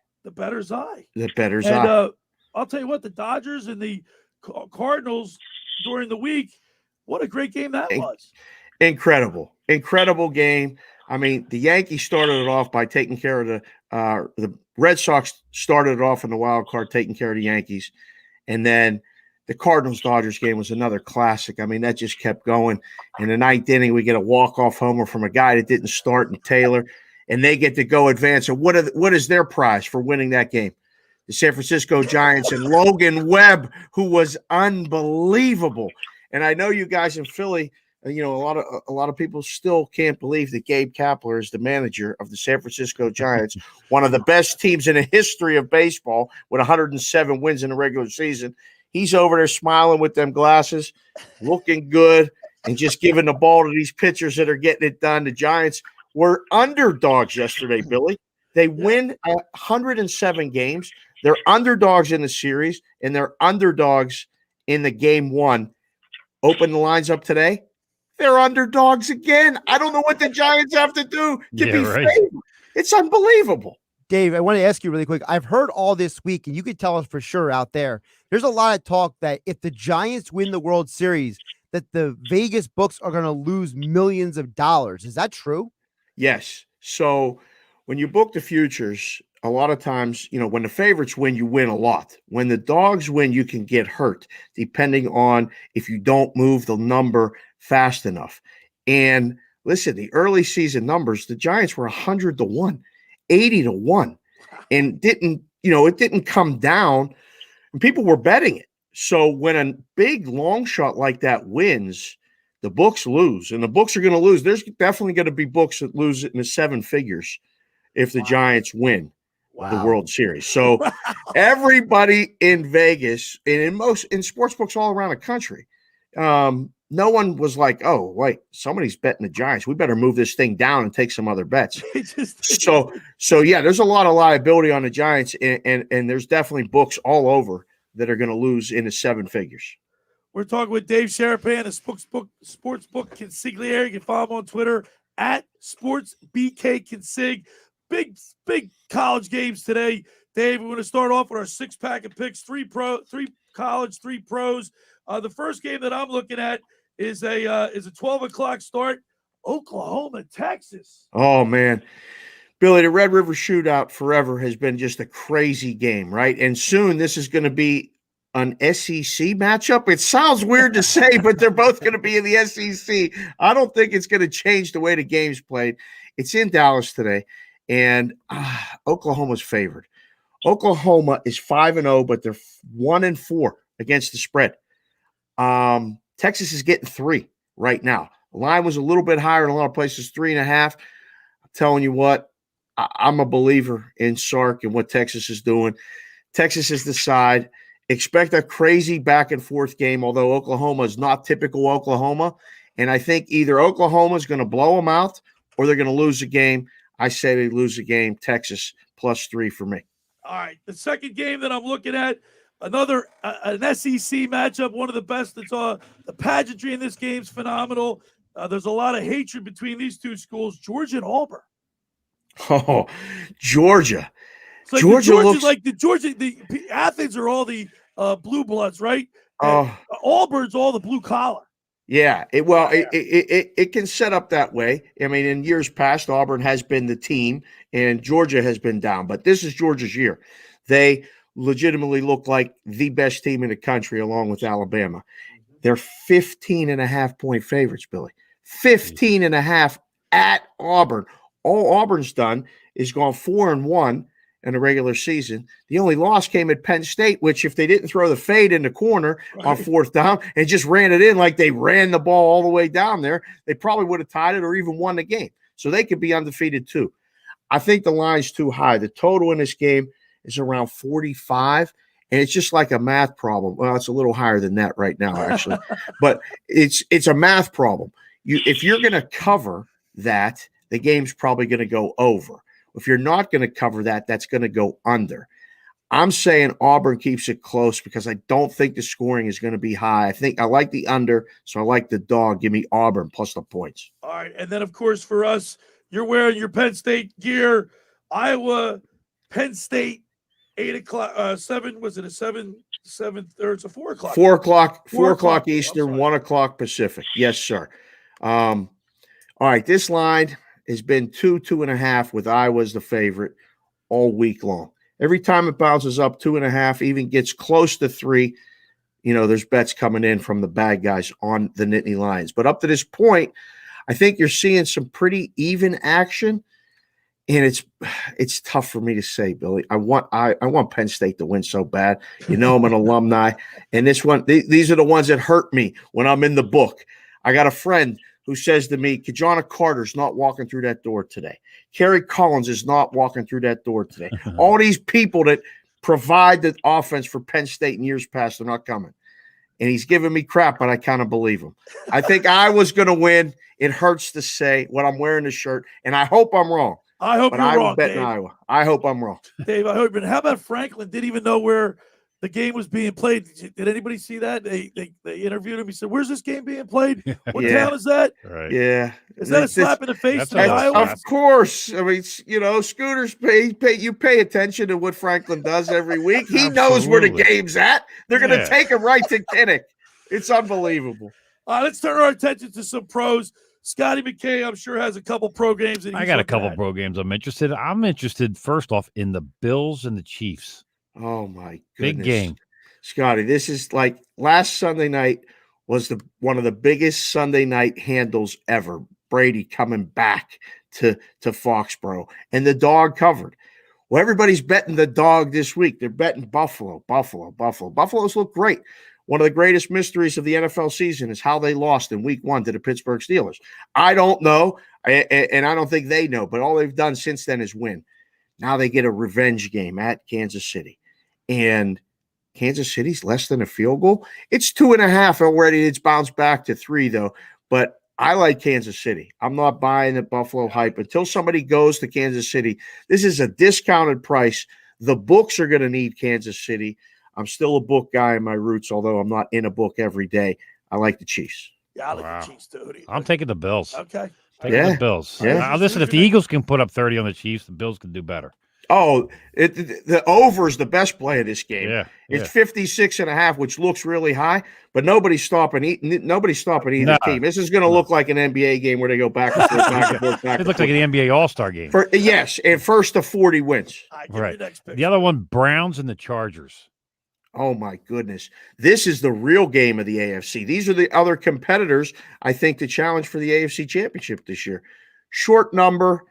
The Bettor's Eye. I'll tell you what, the Dodgers and the Cardinals during the week, what a great game that was. Incredible game. I mean, the Yankees started it off by taking care of the Red Sox started it off in the wild card, taking care of the Yankees. And then the Cardinals-Dodgers game was another classic. I mean, that just kept going. In the ninth inning, we get a walk-off homer from a guy that didn't start in Taylor, and they get to go advance. And what is their prize for winning that game? The San Francisco Giants and Logan Webb, who was unbelievable. And I know you guys in Philly, a lot of people still can't believe that Gabe Kapler is the manager of the San Francisco Giants, one of the best teams in the history of baseball with 107 wins in the regular season. He's over there smiling with them glasses, looking good, and just giving the ball to these pitchers that are getting it done. The Giants were underdogs yesterday, Billy. They win 107 games. They're underdogs in the series, and they're underdogs in the game one. Open the lines up today. They're underdogs again. I don't know what the Giants have to do to be favored. It's unbelievable. Dave, I want to ask you really quick. I've heard all this week, and you could tell us for sure out there, there's a lot of talk that if the Giants win the World Series, that the Vegas books are going to lose millions of dollars. Is that true? Yes. So when you book the futures, a lot of times, when the favorites win, you win a lot. When the dogs win, you can get hurt, depending on if you don't move the number fast enough. And listen, the early season numbers, the Giants were 100-1, 80-1, and it didn't come down, and people were betting it. So when a big long shot like that wins, the books lose, and the books are going to lose. There's definitely going to be books that lose it in the seven figures if the Giants win the World Series. So everybody in Vegas and in sports books all around the country, no one was like, oh, wait, somebody's betting the Giants. We better move this thing down and take some other bets. So yeah, there's a lot of liability on the Giants, and there's definitely books all over that are going to lose in the seven figures. We're talking with Dave Sharapan, a sportsbook consigliere. You can follow him on Twitter at SportsBKConsig. Big college games today. Dave, we're going to start off with our six-pack of picks, three college, three pros. The first game that I'm looking at is a 12 o'clock start, Oklahoma, Texas. Oh, man. Billy, the Red River Shootout forever has been just a crazy game, right? And soon this is going to be an SEC matchup. It sounds weird to say, but they're both going to be in the SEC. I don't think it's going to change the way the game's played. It's in Dallas today, and Oklahoma's favored. Oklahoma is 5-0, but they're 1-4 against the spread. Texas is getting 3 right now. The line was a little bit higher in a lot of places, 3.5. telling you what, I'm a believer in Sark and what Texas is doing. Texas is the side. Expect a crazy back and forth game, although Oklahoma is not typical Oklahoma. And I think either Oklahoma is going to blow them out or they're going to lose the game. I say they lose the game. Texas +3 for me. All right. The second game that I'm looking at, another an SEC matchup, one of the best. It's the pageantry in this game is phenomenal. There's a lot of hatred between these two schools, Georgia and Auburn. Oh, Georgia. Like Georgia looks like the Athens are all the blue bloods, right? Auburn's all the blue collar. Yeah, it can set up that way. I mean, in years past, Auburn has been the team and Georgia has been down, but this is Georgia's year. They legitimately look like the best team in the country along with Alabama. They're 15.5-point favorites, Billy. 15.5 at Auburn. All Auburn's done is gone 4-1 in the regular season. The only loss came at Penn State, which if they didn't throw the fade in the corner on 4th down and just ran it in like they ran the ball all the way down there, they probably would have tied it or even won the game. So they could be undefeated too. I think the line's too high. The total in this game is around 45, and it's just like a math problem. Well, it's a little higher than that right now, actually. But it's a math problem. If you're going to cover that, the game's probably going to go over. If you're not going to cover that, that's going to go under. I'm saying Auburn keeps it close because I don't think the scoring is going to be high. I like the under, so I like the dog. Give me Auburn plus the points. All right, and then of course for us, you're wearing your Penn State gear. Iowa, Penn State, 8:00, 7. Was it a 7? Or it's a 4 o'clock. 4 o'clock. 4 o'clock Eastern, 1 o'clock Pacific. Yes, sir. All right, this line has been 2.5 with Iowa as the favorite all week long. Every time it bounces up 2.5, even gets close to 3, there's bets coming in from the bad guys on the Nittany Lions. But up to this point, I think you're seeing some pretty even action, and it's tough for me to say, Billy. I want Penn State to win so bad. I'm an alumni, and these are the ones that hurt me when I'm in the book. I got a friend who says to me, Kajana Carter's not walking through that door today. Kerry Collins is not walking through that door today. All these people that provide the offense for Penn State in years past are not coming. And he's giving me crap, but I kind of believe him. I think Iowa's going to win. It hurts to say what I'm wearing the shirt, and I hope I'm wrong. I hope you're wrong, Dave. Iowa. I hope I'm wrong. Dave, I hope. But how about Franklin? Didn't even know where the game was being played. Did anybody see that? They interviewed him. He said, "Where's this game being played? What town is that?" Right. Yeah. Is that a slap in the face to Iowa? Of course. I mean, Scooters you pay attention to what Franklin does every week. He knows where the game's at. They're going to take him right to Kinnick. It's unbelievable. Let's turn our attention to some pros. Scotty McKay, I'm sure, has a couple pro games. I got a couple pro games I'm interested in. I'm interested, first off, in the Bills and the Chiefs. Oh, my goodness. Big game. Scotty, this is like last Sunday night was one of the biggest Sunday night handles ever. Brady coming back to Foxborough, and the dog covered. Well, everybody's betting the dog this week. They're betting Buffalo. Buffalo's look great. One of the greatest mysteries of the NFL season is how they lost in week 1 to the Pittsburgh Steelers. I don't know, and I don't think they know, but all they've done since then is win. Now they get a revenge game at Kansas City, and Kansas City's less than a field goal. It's 2.5 already. It's bounced back to 3, though, but I like Kansas City. I'm not buying the Buffalo hype until somebody goes to Kansas City. This is a discounted price. The books are going to need Kansas City. I'm still a book guy in my roots, although I'm not in a book every day. I like the Chiefs. Yeah, I like the Chiefs, too. I'm taking the Bills. Okay. Taking the Bills. Yeah. Now, listen, if the Eagles can put up 30 on the Chiefs, the Bills can do better. Oh, the over is the best play of this game. Yeah, it's 56.5, which looks really high, but nobody's stopping either team. This is going to look like an NBA game where they go back and forth, back and forth, back. It looks like an NBA All-Star game. Yes, and first to 40 wins. Right. The other one, Browns and the Chargers. Oh, my goodness. This is the real game of the AFC. These are the other competitors, I think, to challenge for the AFC Championship this year. Short number.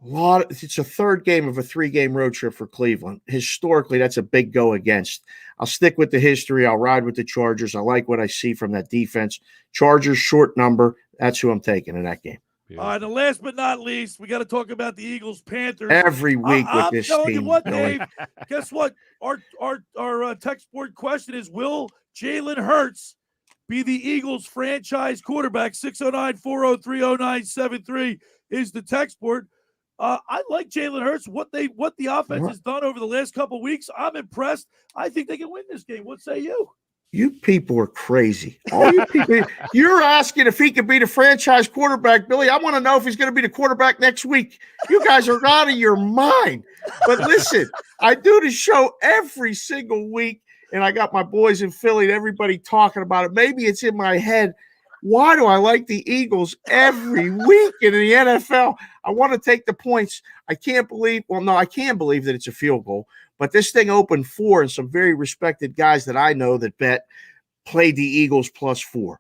It's a third game of a 3-game road trip for Cleveland. Historically, that's a big go against. I'll stick with the history. I'll ride with the Chargers. I like what I see from that defense. Chargers, short number. That's who I'm taking in that game. All right, and last but not least, we got to talk about the Eagles Panthers Every week with I'm this telling you team, what, Billy. Dave. Guess what? Our text board question is: will Jalen Hurts be the Eagles franchise quarterback? 609-403-0973 is the text board. I like Jalen Hurts. What the offense has done over the last couple of weeks, I'm impressed. I think they can win this game. What say you? You people are crazy. All you people, you're asking if he could be the franchise quarterback, Billy. I want to know if he's going to be the quarterback next week. You guys are out of your mind. But listen, I do the show every single week, and I got my boys in Philly and everybody talking about it. Maybe it's in my head. Why do I like the Eagles every week in the NFL? I want to take the points. I can believe that it's a field goal. But this thing opened 4, and some very respected guys that I know that bet played the Eagles +4.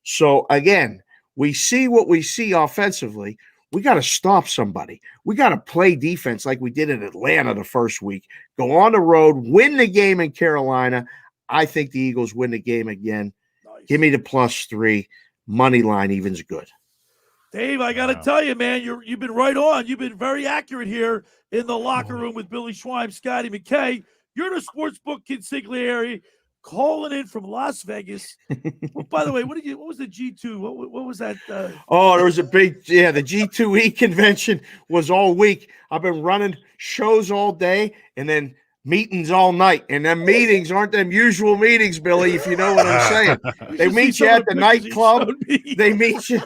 So, again, we see what we see offensively. We got to stop somebody. We got to play defense like we did in Atlanta the first week. Go on the road, win the game in Carolina. I think the Eagles win the game again. Nice. Give me the +3. Money line even's good. Dave, I got to tell you, man, you've been right on. You've been very accurate here in the locker room with Billy Schweim, Scotty McKay. You're the sportsbook consigliere calling in from Las Vegas. Well, by the way, what was the G2? What was that? There was a big, the G2E convention was all week. I've been running shows all day and then meetings all night. And them meetings aren't them usual meetings, Billy, if you know what I'm saying. They meet you at the nightclub. They meet you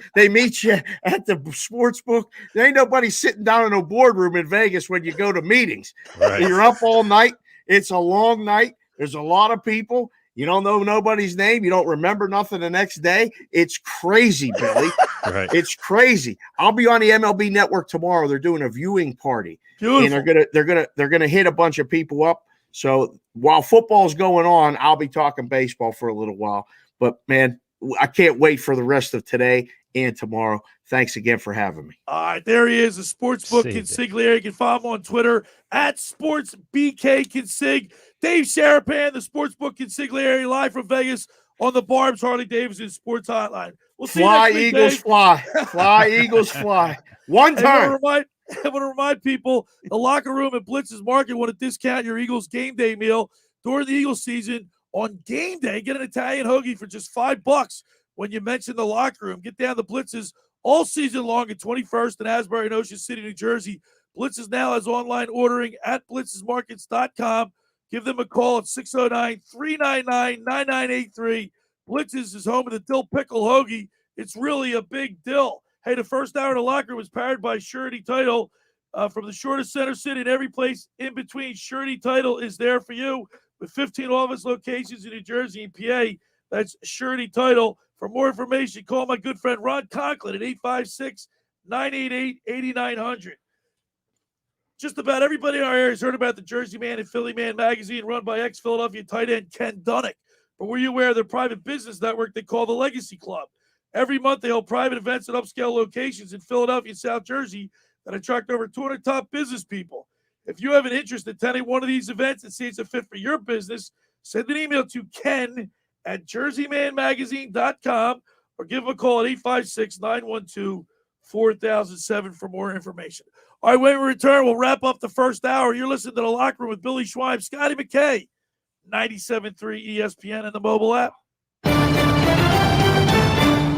at the sports book. There ain't nobody sitting down in a boardroom in Vegas when you go to meetings. Right. You're up all night. It's a long night. There's a lot of people. You don't know nobody's name. You don't remember nothing the next day. It's crazy, Billy. Right. It's crazy. I'll be on the MLB Network tomorrow. They're doing a viewing party. Beautiful. And they're gonna hit a bunch of people up. So while football's going on, I'll be talking baseball for a little while. But man, I can't wait for the rest of today and tomorrow. Thanks again for having me. All right, there he is, the sportsbook consigliere. You can follow him on Twitter at SportsBKConsig. Dave Sharapan, the sportsbook consigliere, live from Vegas on the Barb's Harley Davidson Sports Hotline. We'll see fly, you next week, Eagles, Dave. fly. Fly, Eagles, fly. One time. I want to remind people, the locker room at Blitz's Market want to discount your Eagles game day meal during the Eagles season. On game day, get an Italian hoagie for just $5 when you mention the locker room. Get down to Blitz's all season long at 21st in Asbury and Ocean City, New Jersey. Blitz's now has online ordering at blitzesmarkets.com. Give them a call at 609-399-9983. Blitz's is home of the dill pickle hoagie. It's really a big dill. Hey, the first hour of the locker room was powered by Surety Title. From the shortest center city and every place in between, Surety Title is there for you with 15 office locations in New Jersey and PA. That's Surety Title. For more information, call my good friend Ron Conklin at 856-988-8900. Just about everybody in our area has heard about the Jersey Man and Philly Man magazine run by ex-Philadelphia tight end Ken Dunnick. But were you aware of their private business network they call the Legacy Club? Every month, they hold private events at upscale locations in Philadelphia and South Jersey that attract over 200 top business people. If you have an interest in attending one of these events and see it's a fit for your business, send an email to ken@jerseymanmagazine.com or give him a call at 856-912-4007 for more information. All right, when we return, we'll wrap up the first hour. You're listening to The Locker Room with Billy Schweim, Scotty McKay, 97.3 ESPN and the mobile app.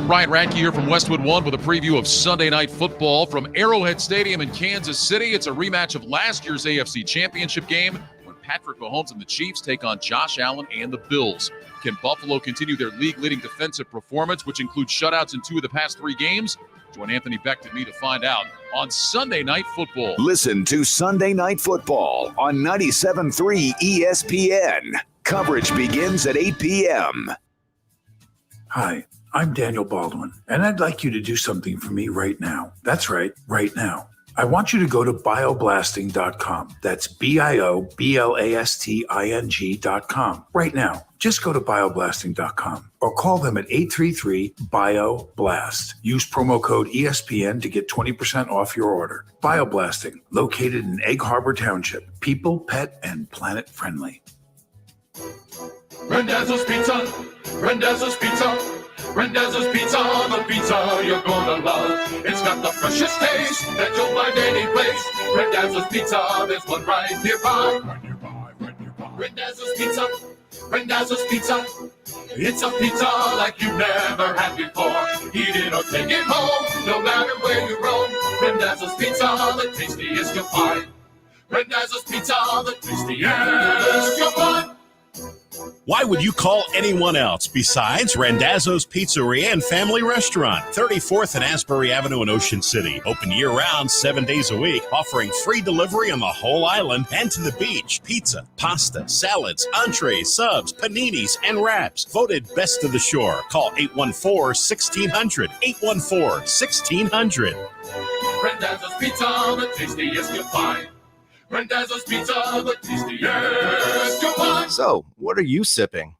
Ryan Radke here from Westwood One with a preview of Sunday Night Football from Arrowhead Stadium in Kansas City. It's a rematch of last year's AFC Championship game when Patrick Mahomes and the Chiefs take on Josh Allen and the Bills. Can Buffalo continue their league-leading defensive performance, which includes shutouts in 2 of the past 3 games? Join Anthony Beck and me to find out on Sunday Night Football. Listen to Sunday Night Football on 97.3 ESPN. Coverage begins at 8 p.m. Hi, I'm Daniel Baldwin, and I'd like you to do something for me right now. That's right, right now. I want you to go to bioblasting.com. That's BIOBLASTING.com. Right now. Just go to bioblasting.com or call them at 833-BIO-BLAST. Use promo code ESPN to get 20% off your order. Bioblasting, located in Egg Harbor Township. People, pet, and planet friendly. Randazzo's Pizza, Randazzo's Pizza, Rendezvous Pizza, the pizza you're gonna love. It's got the freshest taste that you'll find any place. Rendezvous Pizza, there's one right nearby. Rendezvous Pizza, Rendezvous Pizza. It's a pizza like you've never had before. Eat it or take it home, no matter where you roam. Rendezvous Pizza, the tastiest you'll find. Rendezvous Pizza, the tastiest you'll find. Why would you call anyone else besides Randazzo's Pizzeria and Family Restaurant, 34th and Asbury Avenue in Ocean City. Open year-round, 7 days a week, offering free delivery on the whole island and to the beach. Pizza, pasta, salads, entrees, subs, paninis, and wraps. Voted best of the shore. Call 814-1600. 814-1600. Rendezvous Pizza, the tastiest you'll find. Rendezvous Pizza, the tastiest you'll find. So, what are you sipping?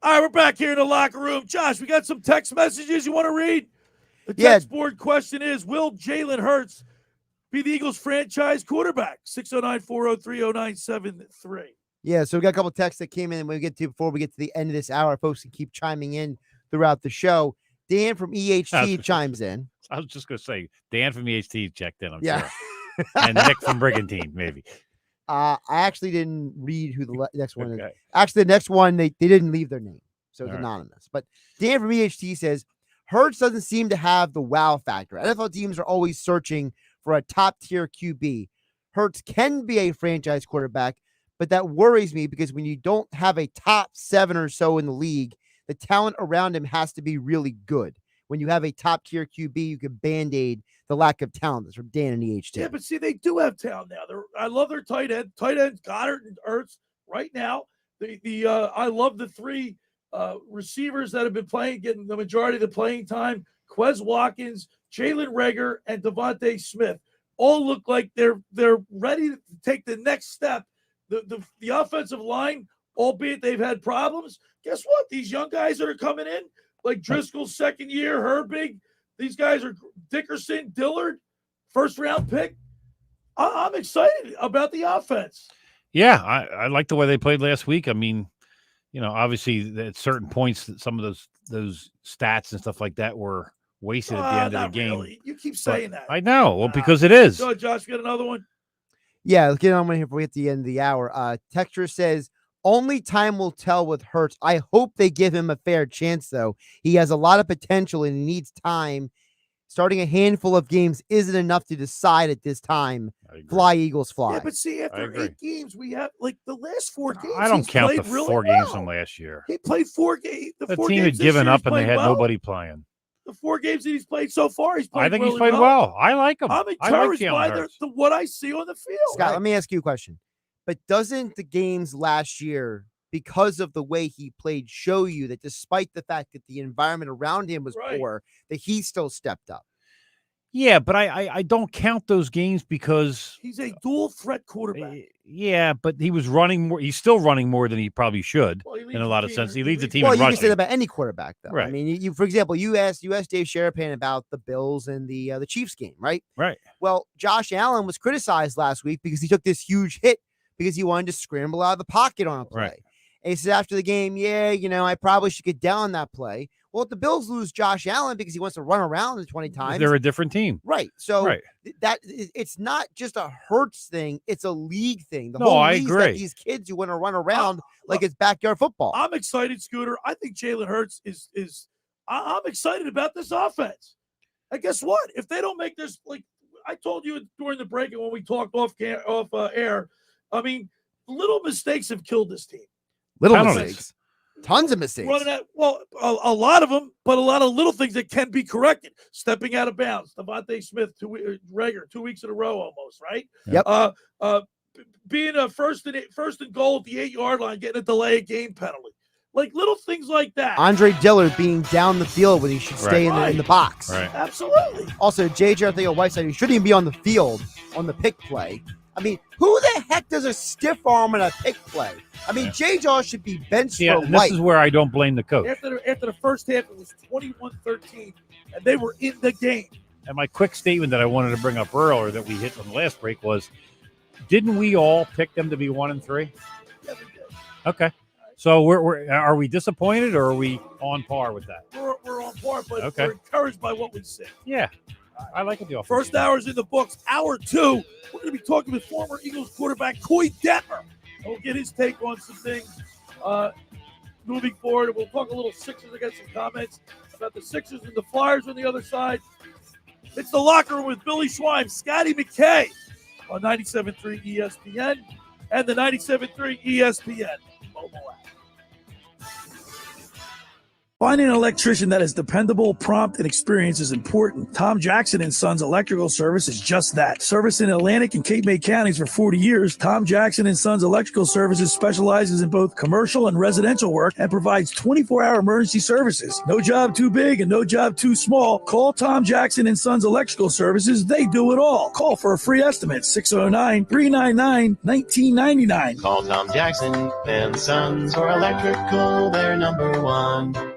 All right, we're back here in the locker room. Josh, we got some text messages you want to read? The text board question is, will Jalen Hurts be the Eagles franchise quarterback? 609-403-0973. Yeah, so we got a couple texts that came in and before we get to the end of this hour. Folks can keep chiming in throughout the show. Dan from EHT chimes in. I was just going to say, Dan from EHT checked in, I'm Yeah. sure. And Nick from Brigantine, maybe. I actually didn't read who the next one is. Okay. Actually, the next one, they didn't leave their name, so it's All right. anonymous. But Dan from EHT says, Hurts doesn't seem to have the wow factor. NFL teams are always searching for a top-tier QB. Hurts can be a franchise quarterback, but that worries me because when you don't have a top 7 or so in the league, the talent around him has to be really good. When you have a top-tier QB, you can Band-Aid the lack of talent. That's from Dan and EHT. Yeah, but see, they do have talent now. I love their tight end. Tight ends, Goddard and Ertz right now. I love the three receivers that have been playing, getting the majority of the playing time. Quez Watkins, Jalen Reagor, and Devontae Smith all look like they're ready to take the next step. The offensive line, albeit they've had problems, guess what? These young guys that are coming in, like Driscoll's second year, Herbig, these guys are Dickerson, Dillard, first-round pick. I'm excited about the offense. Yeah, I like the way they played last week. I mean, obviously at certain points, some of those stats and stuff like that were wasted at the end of the game. Really. You keep saying that. I know. Well, because it is. Go, Josh, we got another one. Yeah, let's get on one here before we hit the end of the hour. Texture says, only time will tell with Hurts. I hope they give him a fair chance, though. He has a lot of potential and he needs time. Starting a handful of games isn't enough to decide at this time. Fly, Eagles, fly. Yeah, but see, after 8 games, we have like the last 4 games. I don't count the really 4 well. games from last year. He played 4 games. The team had given up and they had nobody playing. The 4 games that he's played so far, he's played I think really he's played well. I like him. I'm I like encouraged Jalen by Hurts. what I see on the field. Scott, let me ask you a question. But doesn't the games last year, because of the way he played, show you that despite the fact that the environment around him was poor, that he still stepped up? Yeah, but I don't count those games because he's a dual threat quarterback. Yeah, but he was running more. He's still running more than he probably should Well, he leads in a the lot of team sense. in- He leads the team Well, in you can rushing. say that about any quarterback, though. I Right. mean, for example, you asked Dave Sharapan about the Bills and the Chiefs game, right? Right. Well, Josh Allen was criticized last week because he took this huge hit because he wanted to scramble out of the pocket on a play. Right. And he said after the game, yeah, I probably should get down on that play. Well, if the Bills lose Josh Allen because he wants to run around 20 times, They're a different team. right? So Right. It's not just a Hurts thing; it's a league thing. The No, whole I league's got agree. these kids who want to run around like it's backyard football. I'm excited, Scooter. I think Jalen Hurts is. I'm excited about this offense. And guess what? If they don't make this, like I told you during the break and when we talked off air, I mean, little mistakes have killed this team. Little mistakes. Tons of mistakes. Running at, a lot of them, but a lot of little things that can be corrected. Stepping out of bounds. Devontae Smith, Rager, 2 weeks in a row almost, right? Yep. Being a first and goal at the 8-yard line, getting a delay of game penalty. Like little things like that. Andre Dillard being down the field when he should stay in the box. Right. Absolutely. Also, J.J. Arthur-Whiteside, who shouldn't even be on the field on the pick play. I mean, who the heck does a stiff arm on a pick play? I mean, J.J. should be benched Yeah, for and life. this is where I don't blame the coach. After the first half, it was 21-13, and they were in the game. And my quick statement that I wanted to bring up earlier that we hit on the last break was, didn't we all pick them to be 1-3? Yeah, we did. Okay. So are we disappointed or are we on par with that? We're on par, but Okay. we're encouraged by what we see. Yeah. I like it. The offense. First hour's in the books. Hour 2, we're going to be talking with former Eagles quarterback Koy Detmer. We'll get his take on some things moving forward. We'll talk a little Sixers. I got some comments about the Sixers and the Flyers on the other side. It's the Locker Room with Billy Schweim, Scotty McKay on 97.3 ESPN and the 97.3 ESPN mobile app. Finding an electrician that is dependable, prompt, and experienced is important. Tom Jackson & Sons Electrical Service is just that. Service in Atlantic and Cape May counties for 40 years, Tom Jackson & Sons Electrical Services specializes in both commercial and residential work and provides 24-hour emergency services. No job too big and no job too small. Call Tom Jackson & Sons Electrical Services. They do it all. Call for a free estimate, 609-399-1999. Call Tom Jackson and Sons for electrical, they're number one.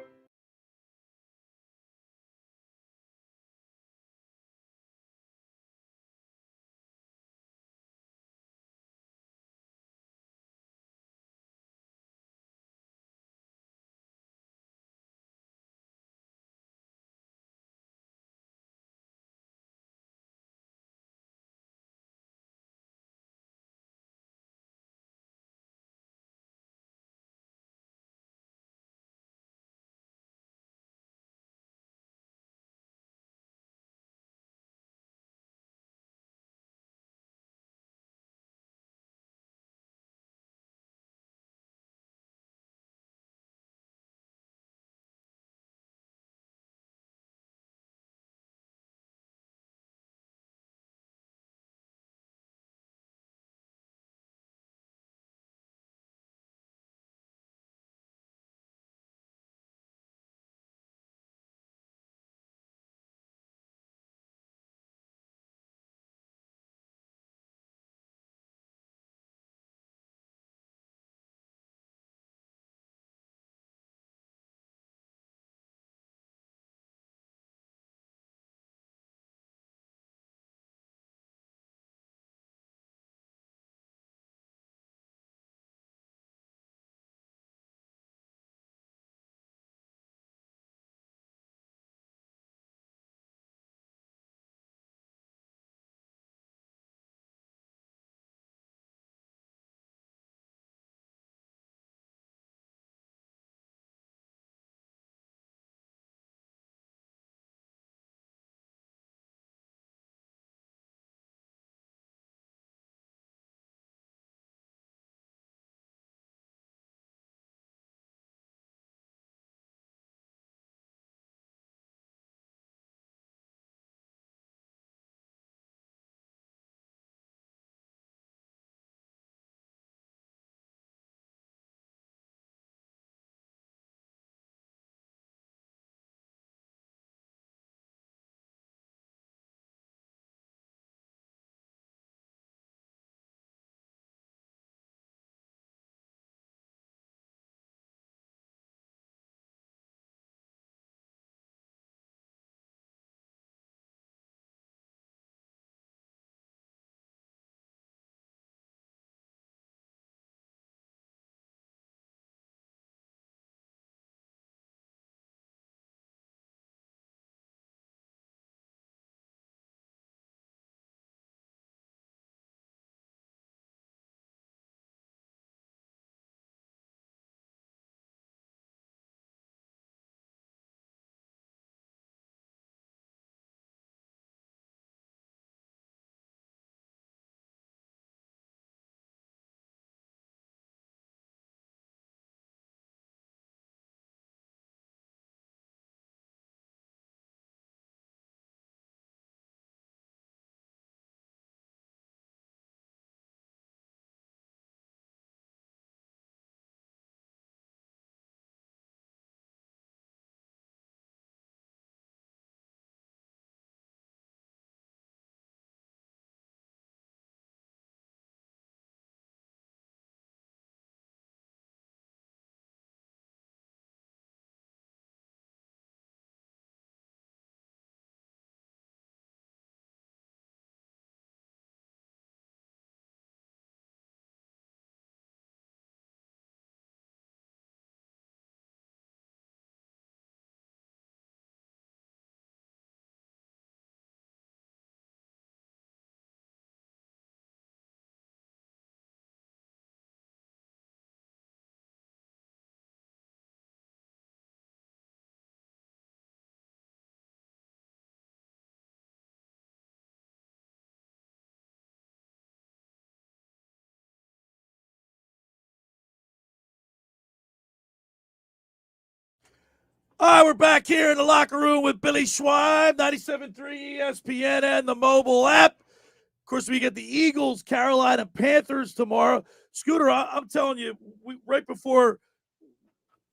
All right, we're back here in the locker room with Billy Schweim, 97.3 ESPN and the mobile app. Of course, we get the Eagles, Carolina Panthers tomorrow. Scooter, I'm telling you, right before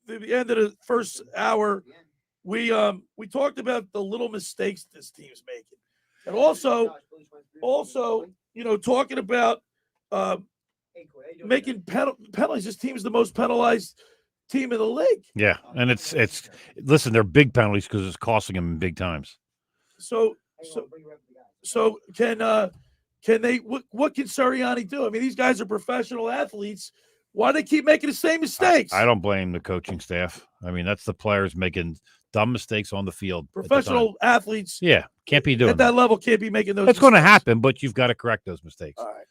the end of the first hour, we talked about the little mistakes this team's making, and also, talking about making penalties. This team is the most penalized team in the league. Yeah, and it's listen, they're big penalties because it's costing them in big times. So can they? What can Sirianni do? I mean, these guys are professional athletes. Why do they keep making the same mistakes? I don't blame the coaching staff. I mean, that's the players making dumb mistakes on the field. Professional athletes, yeah, can't be doing at that level. Can't be making those. It's going to happen, but you've got to correct those mistakes. All right.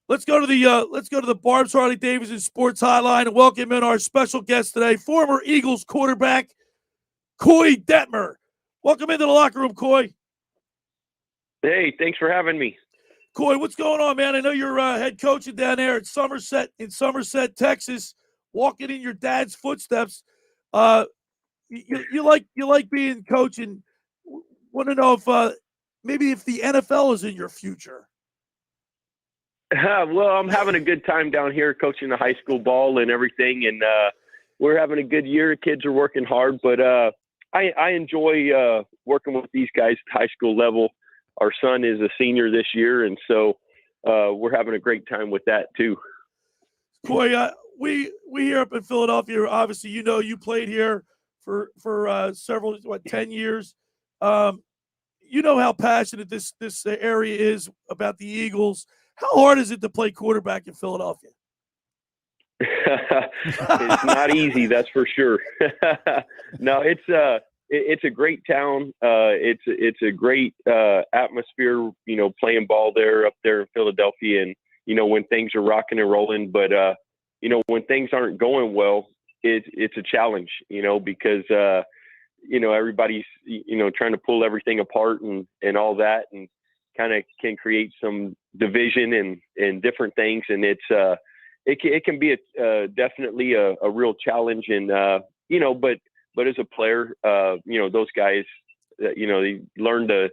Let's go to the Barb's Harley Davidson Sports Hotline and welcome in our special guest today, former Eagles quarterback Koy Detmer. Welcome into the locker room, Koy. Hey, thanks for having me. Koy, what's going on, man? I know you're head coaching down there at Somerset, Texas, walking in your dad's footsteps. You like being coach, and want to know if maybe if the NFL is in your future. Well, I'm having a good time down here coaching the high school ball and everything, and we're having a good year. Kids are working hard, but I enjoy working with these guys at high school level. Our son is a senior this year, and so we're having a great time with that too. Koy, we here up in Philadelphia, obviously, you played here for several 10 years. You know how passionate this area is about the Eagles. How hard is it to play quarterback in Philadelphia? It's not easy, that's for sure. No, it's a great town. It's a great atmosphere, playing ball up there in Philadelphia, and when things are rocking and rolling. But when things aren't going well, it's a challenge, because everybody's trying to pull everything apart and all that, and kind of can create some division and different things, and it can be definitely a real challenge, and but as a player, those guys, they learn to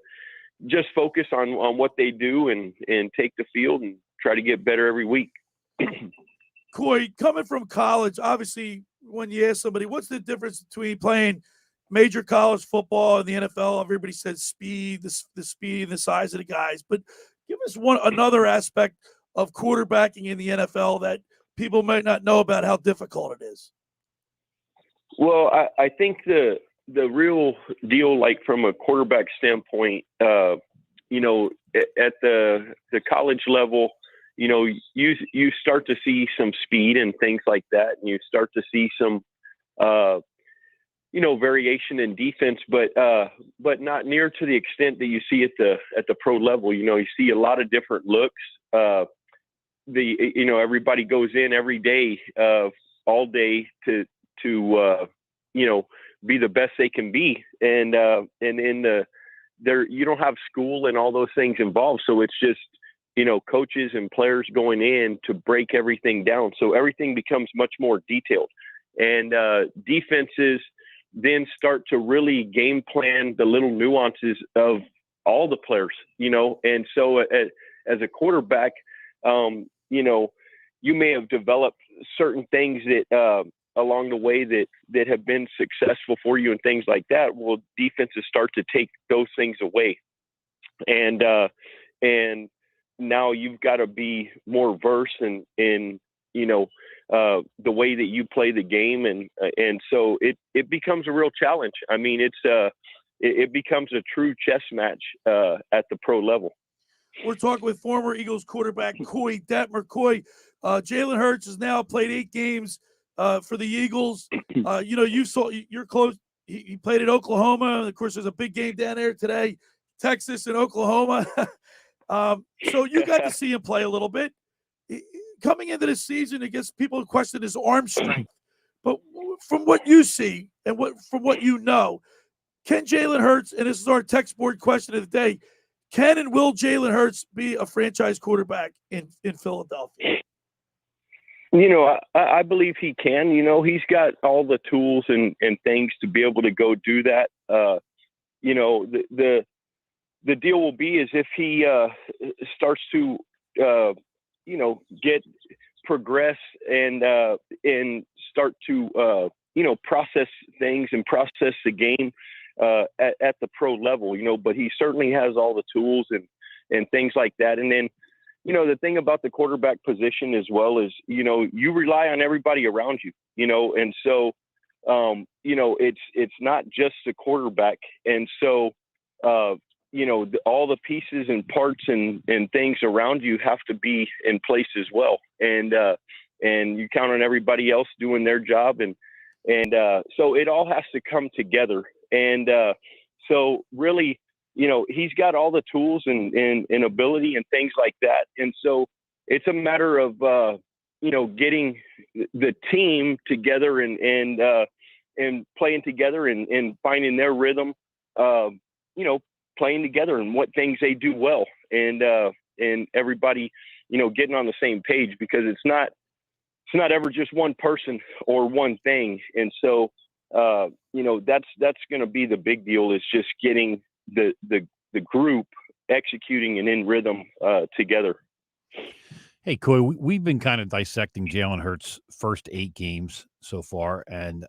just focus on what they do and take the field and try to get better every week. Koy, coming from college, obviously, when you ask somebody, what's the difference between playing major college football and the NFL? Everybody says speed, the speed and the size of the guys. But give us another aspect of quarterbacking in the NFL that people might not know about how difficult it is. Well, I think the real deal, like from a quarterback standpoint, at the college level, you start to see some speed and things like that, and you start to see some variation in defense, but not near to the extent that you see at the pro level. You see a lot of different looks. Everybody goes in every day, all day to be the best they can be, and in you don't have school and all those things involved, so it's just coaches and players going in to break everything down, so everything becomes much more detailed, and defenses then start to really game plan the little nuances of all the players, and so as a quarterback, you may have developed certain things that along the way that have been successful for you and things like that. Well, defenses start to take those things away, and now you've got to be more versed in the way that you play the game, and so it becomes a real challenge. I mean, it becomes a true chess match at the pro level. We're talking with former Eagles quarterback Koy Detmer. Koy, Jalen Hurts has now played 8 games for the Eagles. You're close. He played at Oklahoma. Of course, there's a big game down there today, Texas and Oklahoma. So you got to see him play a little bit. Coming into this season, I guess people question his arm strength. But from what you see and from what you know, can Jalen Hurts, and this is our text board question of the day, can and will Jalen Hurts be a franchise quarterback in Philadelphia? I believe he can. He's got all the tools and things to be able to go do that. The deal will be is if he starts to get progress and start to process things and process the game at the pro level. But he certainly has all the tools and things like that. And then the thing about the quarterback position as well is, you rely on everybody around you, and so, it's not just the quarterback. And so, all the pieces and parts and things around you have to be in place as well. And you count on everybody else doing their job. And so it all has to come together. And so really, he's got all the tools and ability and things like that. And so it's a matter of, getting the team together and playing together and finding their rhythm, playing together and what things they do well. And everybody, getting on the same page, because it's not ever just one person or one thing. And so, that's going to be the big deal, is just getting the group executing and in rhythm together. Hey, Koy, we've been kind of dissecting Jalen Hurts' first 8 games so far, and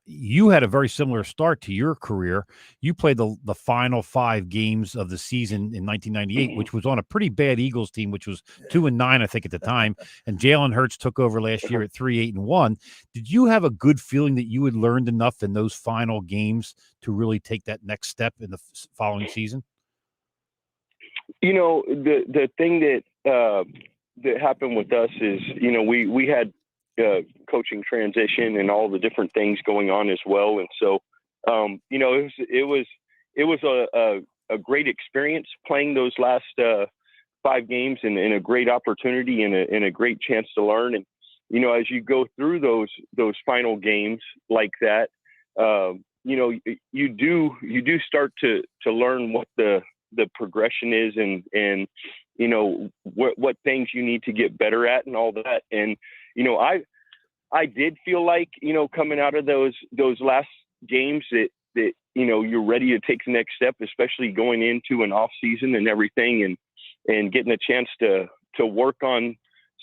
you had a very similar start to your career. You played the final 5 games of the season in 1998, which was on a pretty bad Eagles team, which was 2-9, I think, at the time. And Jalen Hurts took over last year at 3-8-1. Did you have a good feeling that you had learned enough in those final games to really take that next step in the following season? The thing that happened with us is, we had coaching transition and all the different things going on as well. And so, it was a great experience playing those last 5 games and a great opportunity and a great chance to learn. And, as you go through those final games like that, you do start to learn what the progression is and what things you need to get better at and all that. And, I did feel like, coming out of those last games that, you're ready to take the next step, especially going into an off season and everything and getting a chance to work on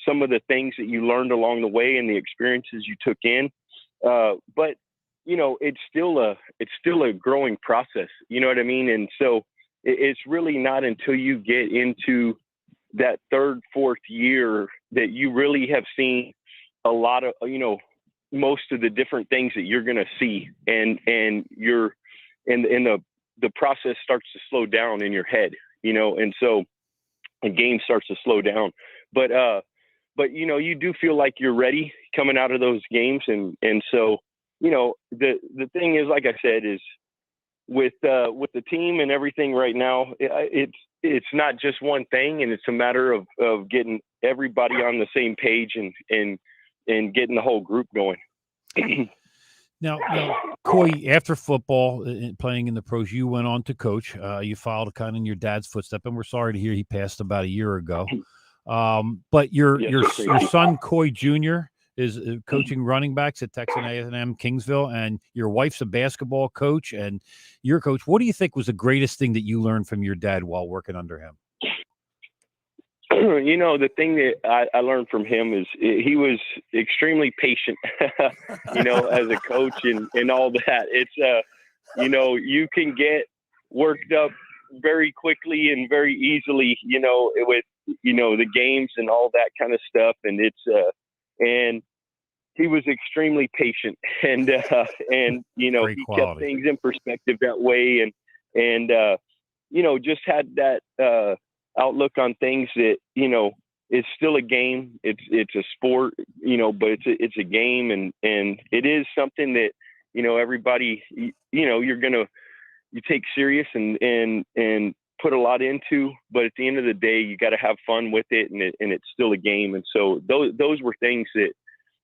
some of the things that you learned along the way and the experiences you took in. But, it's still a growing process. You know what I mean? And so it's really not until you get into that 3rd, 4th year that you really have seen a lot of, most of the different things that you're going to see, and the process starts to slow down in your head, and so the game starts to slow down. But you do feel like you're ready coming out of those games. And so, the thing is, like I said, is with the team and everything right now, it's not just one thing, and it's a matter of getting everybody on the same page and getting the whole group going. Now, Koy, after football, playing in the pros, you went on to coach. You followed kind of in your dad's footsteps, and we're sorry to hear he passed about a year ago. But your son, Koy Jr., is coaching running backs at Texas A&M Kingsville, and your wife's a basketball coach, and your coach. What do you think was the greatest thing that you learned from your dad while working under him? The thing that I learned from him is he was extremely patient, as a coach and all that. It's, you can get worked up very quickly and very easily, with, the games and all that kind of stuff. And it's, and he was extremely patient and he kept things in perspective that way. And just had that, outlook on things that, it's still a game. It's a sport, but it's a game, and it is something that, everybody, you take serious and put a lot into, but at the end of the day, you got to have fun with it, and it's still a game. And so those were things that,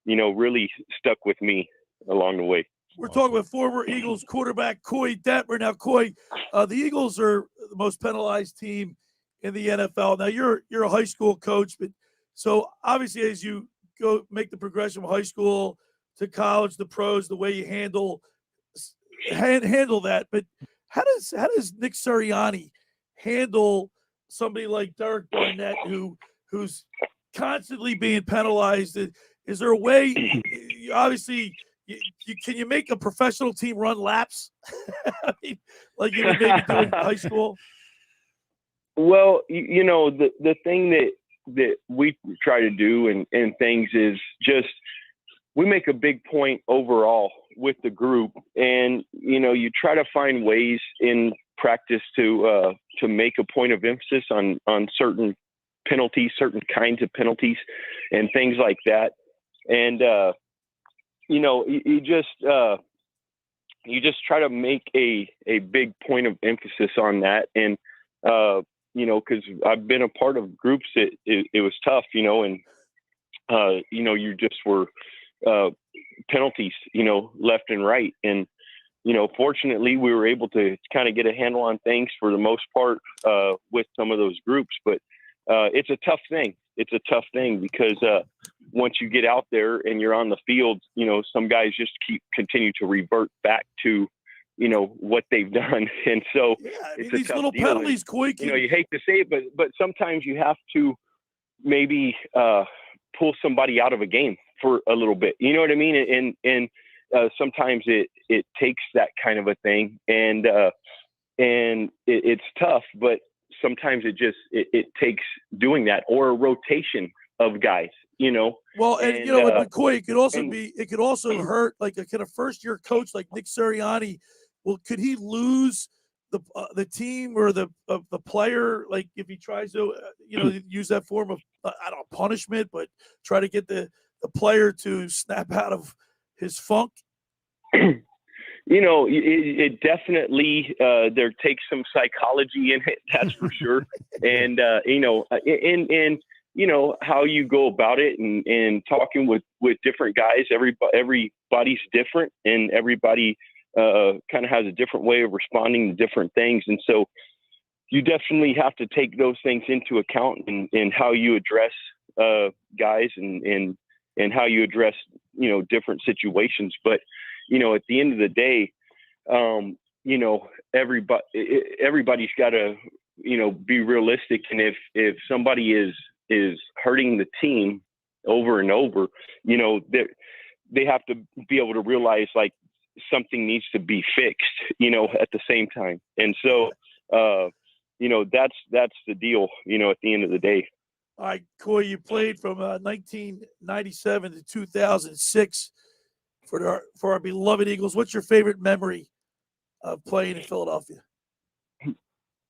really stuck with me along the way. We're talking with former Eagles quarterback Koy Detmer. Now, Koy, the Eagles are the most penalized team in the NFL. Now, you're a high school coach, but so obviously as you go make the progression from high school to college, the pros, the way you handle that. But how does Nick Sirianni handle somebody like Derek Barnett who's constantly being penalized? Is there a way? Obviously, can you make a professional team run laps? I mean, like you would maybe do in high school? Well, the thing that we try to do and things is just we make a big point overall with the group, and you try to find ways in practice to make a point of emphasis on certain penalties, certain kinds of penalties, and things like that. And you just try to make a big point of emphasis on that, and because I've been a part of groups that it was tough, and you just were penalties, left and right. And, fortunately we were able to kind of get a handle on things for the most part with some of those groups. But it's a tough thing. It's a tough thing because once you get out there and you're on the field, some guys just continue to revert back to, what they've done. And so it's these little penalties, Koy, you hate to say it, but sometimes you have to maybe pull somebody out of a game for a little bit. You know what I mean? And sometimes it takes that kind of a thing, and it's tough, but sometimes it takes doing that or a rotation of guys, Well, and with Koy, it could also hurt. Like, can a first-year coach like Nick Sirianni, could he lose the team or the player? Like, if he tries to, use that form of punishment, but try to get the player to snap out of his funk. It definitely there takes some psychology in it, that's for sure. And how you go about it and talking with different guys. Everybody's different, and everybody kind of has a different way of responding to different things. And so you definitely have to take those things into account in how you address guys and how you address, different situations. But, at the end of the day, everybody's got to, be realistic. And if somebody is hurting the team over and over, they have to be able to realize like something needs to be fixed, at the same time. And so, that's the deal, at the end of the day. All right, Koy, you played from 1997 to 2006 for our beloved Eagles. What's your favorite memory of playing in Philadelphia?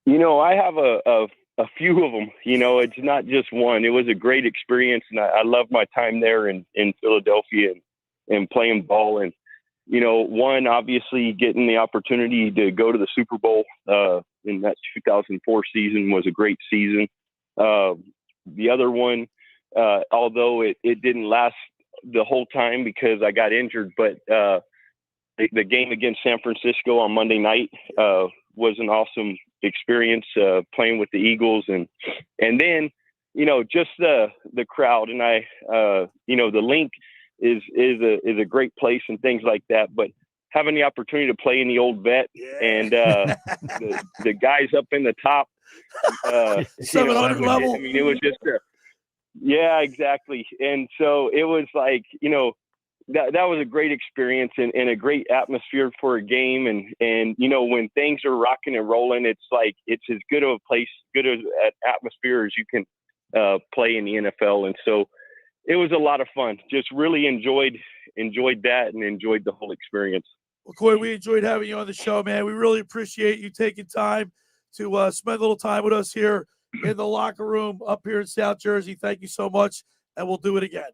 I have a few of them. It's not just one. It was a great experience, and I love my time there in Philadelphia and playing ball. And one, obviously getting the opportunity to go to the Super Bowl in that 2004 season was a great season. The other one, although it didn't last the whole time because I got injured, but the game against San Francisco on Monday night was an awesome experience playing with the Eagles, and then just the crowd, and the link is a great place and things like that, but having the opportunity to play in the old vet and the guys up in the top 700 level. I mean, it was just yeah, exactly. And so it was like, that was a great experience and a great atmosphere for a game. And when things are rocking and rolling, it's like, it's as good of a place, good of an atmosphere as you can play in the NFL. And so it was a lot of fun. Just really enjoyed that and enjoyed the whole experience. Well, Koy, we enjoyed having you on the show, man. We really appreciate you taking time to spend a little time with us here in the locker room up here in South Jersey. Thank you so much, and we'll do it again.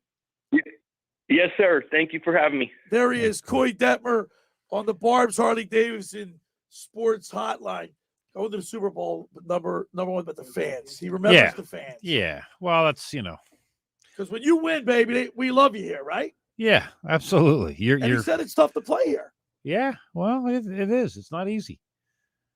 Yes, sir. Thank you for having me. There he is, Koy Detmer on the Barb's Harley-Davidson Sports Hotline. Going to the Super Bowl, number one, but the fans. He remembers the fans. Yeah. Well, that's, Because when you win, baby, we love you here, right? Yeah, absolutely. He said it's tough to play here. Yeah, well, it is. It's not easy.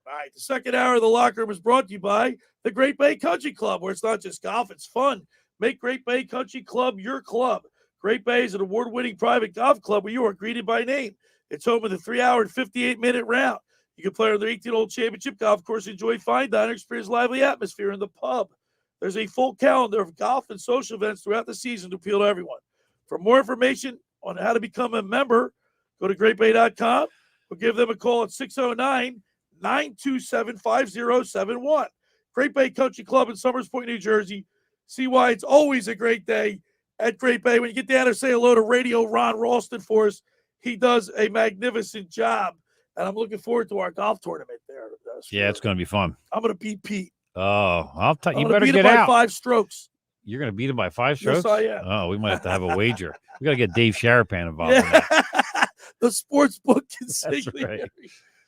All right, the second hour of the locker room is brought to you by the Great Bay Country Club, where it's not just golf, it's fun. Make Great Bay Country Club your club. Great Bay is an award-winning private golf club where you are greeted by name. It's home of the 3-hour and 58-minute round. You can play on their 18-hole championship golf course, enjoy fine dining, experience lively atmosphere in the pub. There's a full calendar of golf and social events throughout the season to appeal to everyone. For more information on how to become a member, go to greatbay.com or give them a call at 609-927-5071. Great Bay Country Club in Summers Point, New Jersey. See why it's always a great day at Great Bay. When you get down there, say hello to Radio Ron Ralston for us. He does a magnificent job, and I'm looking forward to our golf tournament there. Yeah, it's going to be fun. I'm going to beat Pete. Oh, you I'm better beat get him by out. 5 strokes. You're going to beat him by 5 strokes? Yes, I am. Oh, we might have to have a wager. We got to get Dave Sharapan involved in that. The sports book That's consigliere. right.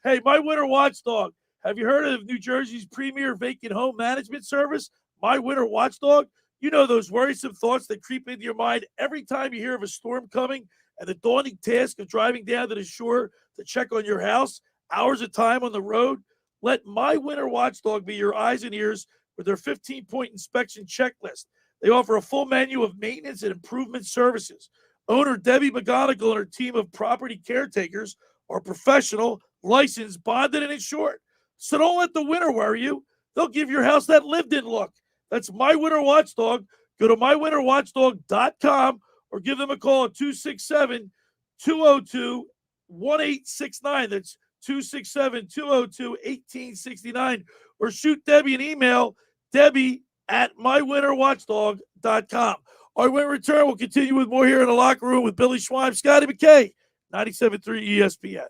Hey, my winter watchdog. Have you heard of New Jersey's premier vacant home management service, My Winter Watchdog? You know those worrisome thoughts that creep into your mind every time you hear of a storm coming and the daunting task of driving down to the shore to check on your house, hours of time on the road? Let My Winter Watchdog be your eyes and ears with their 15-point inspection checklist. They offer a full menu of maintenance and improvement services. Owner Debbie McGonigal and her team of property caretakers are professional, licensed, bonded, and insured. So don't let the winter worry you. They'll give your house that lived-in look. That's My Winter Watchdog. Go to mywinterwatchdog.com or give them a call at 267-202-1869. That's 267-202-1869. Or shoot Debbie an email, Debbie@mywinterwatchdog.com. All right, when we return, we'll continue with more here in the locker room with Billy Schweim, Scotty McKay, 97.3 ESPN.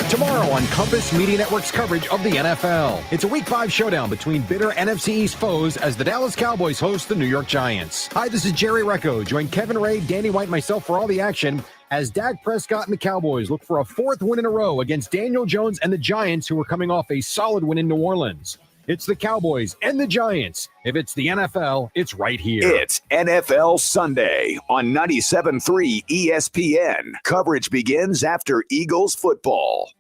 Tomorrow on Compass Media Network's coverage of the NFL. It's a Week 5 showdown between bitter NFC East foes as the Dallas Cowboys host the New York Giants. Hi, this is Jerry Recco. Join Kevin Ray, Danny White, and myself for all the action as Dak Prescott and the Cowboys look for a 4th win in a row against Daniel Jones and the Giants, who are coming off a solid win in New Orleans. It's the Cowboys and the Giants. If it's the NFL, it's right here. It's NFL Sunday on 97.3 ESPN. Coverage begins after Eagles football.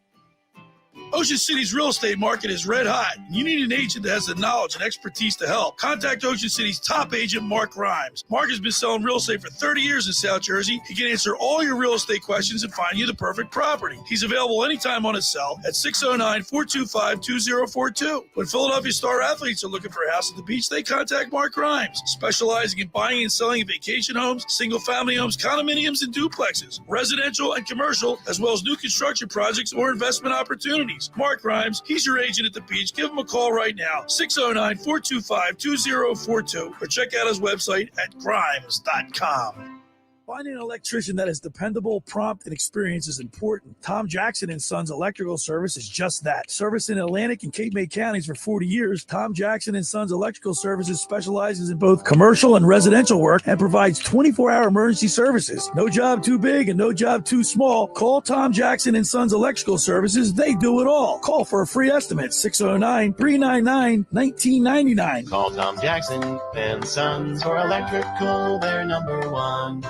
Ocean City's real estate market is red hot. You need an agent that has the knowledge and expertise to help. Contact Ocean City's top agent, Mark Grimes. Mark has been selling real estate for 30 years in South Jersey. He can answer all your real estate questions and find you the perfect property. He's available anytime on his cell at 609-425-2042. When Philadelphia star athletes are looking for a house at the beach, they contact Mark Grimes, specializing in buying and selling vacation homes, single-family homes, condominiums, and duplexes, residential and commercial, as well as new construction projects or investment opportunities. Mark Grimes, he's your agent at the beach. Give him a call right now, 609-425-2042, or check out his website at grimes.com. Finding an electrician that is dependable, prompt, and experienced is important. Tom Jackson & Sons Electrical Service is just that. Service in Atlantic and Cape May counties for 40 years, Tom Jackson & Sons Electrical Services specializes in both commercial and residential work and provides 24-hour emergency services. No job too big and no job too small. Call Tom Jackson & Sons Electrical Services. They do it all. Call for a free estimate, 609-399-1999. Call Tom Jackson and Sons for electrical, they're number one.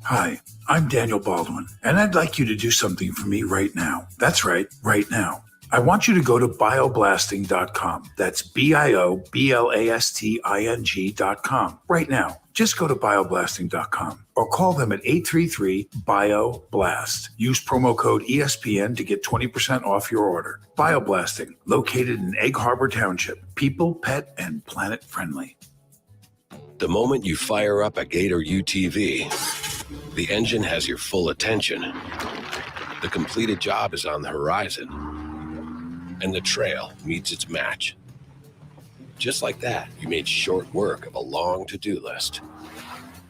Hi, I'm Daniel Baldwin, and I'd like you to do something for me right now. That's right, right now. I want you to go to bioblasting.com. That's bioblasting.com. Right now. Just go to bioblasting.com or call them at 833-BIO-BLAST. Use promo code ESPN to get 20% off your order. Bioblasting, located in Egg Harbor Township. People, pet, and planet friendly. The moment you fire up a Gator UTV, the engine has your full attention. The completed job is on the horizon, and the trail meets its match. Just like that, you made short work of a long to-do list.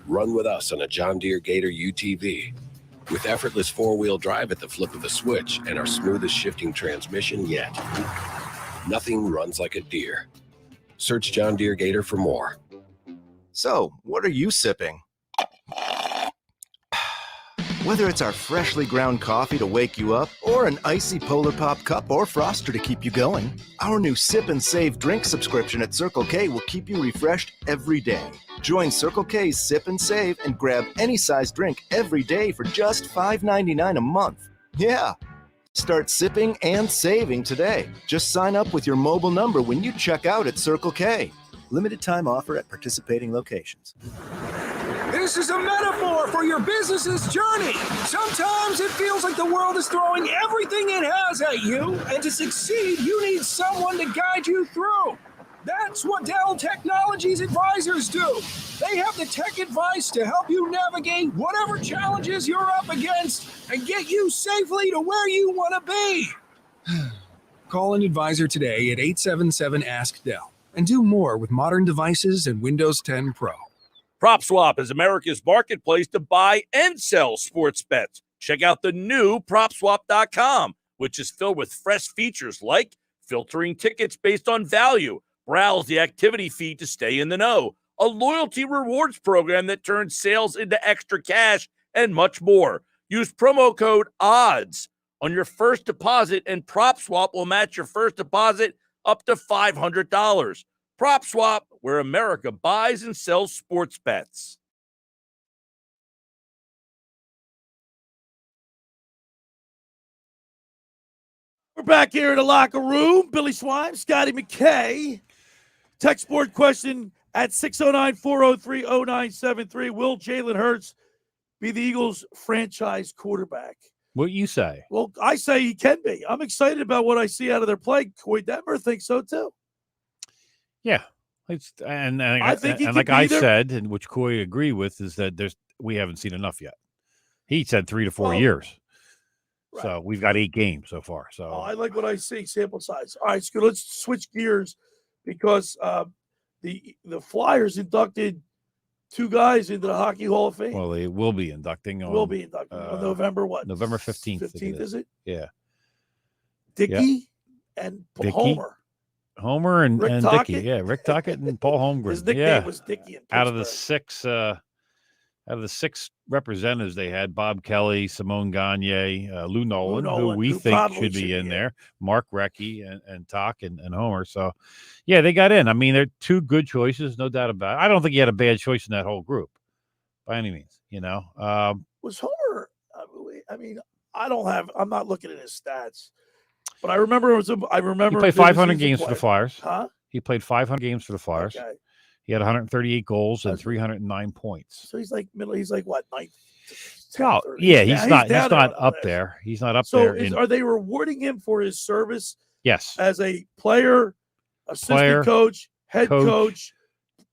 Run with us on a John Deere Gator UTV. With effortless four-wheel drive at the flip of a switch and our smoothest shifting transmission yet. Nothing runs like a Deere. Search John Deere Gator for more. So, what are you sipping? Whether it's our freshly ground coffee to wake you up or an icy Polar Pop cup or Froster to keep you going, our new Sip and Save drink subscription at Circle K will keep you refreshed every day. Join Circle K's Sip and Save and grab any size drink every day for just $5.99 a month. Yeah. Start sipping and saving today. Just sign up with your mobile number when you check out at Circle K. Limited time offer at participating locations. This is a metaphor for your business's journey. Sometimes it feels like the world is throwing everything it has at you, and to succeed, you need someone to guide you through. That's what Dell Technologies advisors do. They have the tech advice to help you navigate whatever challenges you're up against and get you safely to where you want to be. Call an advisor today at 877-ASK-DELL and do more with modern devices and Windows 10 Pro. PropSwap is America's marketplace to buy and sell sports bets. Check out the new PropSwap.com, which is filled with fresh features like filtering tickets based on value, browse the activity feed to stay in the know, a loyalty rewards program that turns sales into extra cash, and much more. Use promo code ODDS on your first deposit, and PropSwap will match your first deposit up to $500. PropSwap, where America buys and sells sports bets. We're back here in the locker room. Billy Schweim, Scotty McKay. Text board question at 609-403-0973. Will Jalen Hurts be the Eagles' franchise quarterback? What you say? Well, I say he can be. I'm excited about what I see out of their play. Koy Detmer thinks so too. Yeah. And I think and like I said, and which Koy agreed with, is that we haven't seen enough yet. He said 3 to 4 years. Right. So we've got 8 games so far. So I like what I see, sample size. All right, so let's switch gears because the Flyers inducted 2 guys into the Hockey Hall of Fame. Well, they will be inducting on November what? November 15th. 15th, is it? Yeah. Dickey and Homer. Homer and Tocchet? Dickey. Yeah, Rick Tocchet and Paul Holmgren. His nickname was Dickey in Pittsburgh. Out of the 6 representatives they had, Bob Kelly, Simone Gagne, Lou Nolan, who we think should be in there, Mark Recchi and Tock and Homer. So, yeah, they got in. I mean, they're 2 good choices, no doubt about it. I don't think you had a bad choice in that whole group by any means, Was Homer, I mean, I'm not looking at his stats, but I remember he played 500 games for the Flyers. Huh? He played 500 games for the Flyers. Okay. He had 138 goals and 309 points. So he's like what, 9th? Oh, yeah, he's not up there. He's not up there. So are they rewarding him for his service? Yes. As a player, assistant coach, head coach,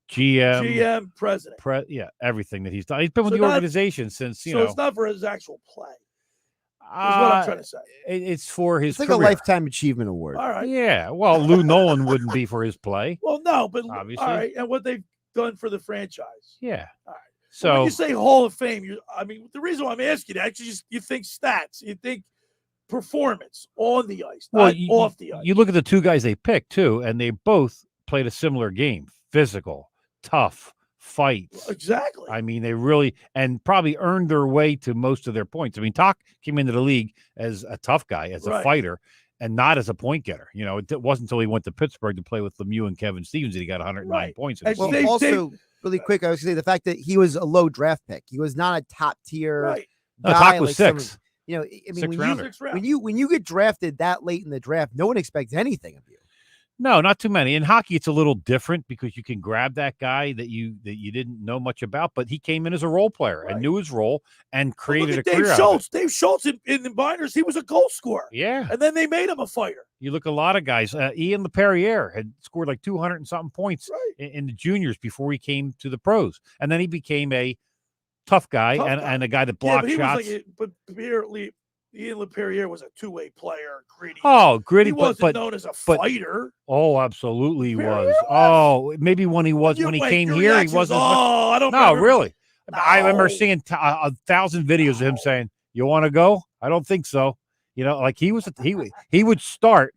GM, president. Everything that he's done. He's been with the organization since, So it's not for his actual play. Is what I'm trying to say. It's for his It's like career. a Lifetime Achievement Award. All right. Yeah. Well, Lou Nolan wouldn't be for his play. Well, no, but obviously. All right. And what they've done for the franchise. Yeah. All right. So when you say Hall of Fame, the reason why I'm asking that, you think stats, you think performance on the ice, not off the ice. You look at the 2 guys they picked too, and they both played a similar game: physical, tough, fights. Exactly. I mean, they really and probably earned their way to most of their points. I mean, Tock came into the league as a tough guy, as a fighter, and not as a point getter. It wasn't until he went to Pittsburgh to play with Lemieux and Kevin Stevens that he got 109 points. Well, also, really quick, I was going to say the fact that he was a low draft pick. He was not a top tier guy. No, Tock was 6. I mean, when you get drafted that late in the draft, no one expects anything of you. No, not too many. In hockey, it's a little different because you can grab that guy that you didn't know much about, but he came in as a role player and knew his role and created a career. Dave Schultz in the minors, he was a goal scorer. Yeah. And then they made him a fighter. You look at a lot of guys. Ian LePerriere had scored like 200 and something points in the juniors before he came to the pros. And then he became a tough guy and a guy that blocked shots. Ian LePerriere was a 2-way player, gritty. Oh, gritty, he wasn't known as a fighter. Oh, absolutely he was. Oh, maybe when he came here, he wasn't. I don't know. No, really. No. I remember seeing 1,000 videos of him saying, "You want to go?" I don't think so. Like he would start.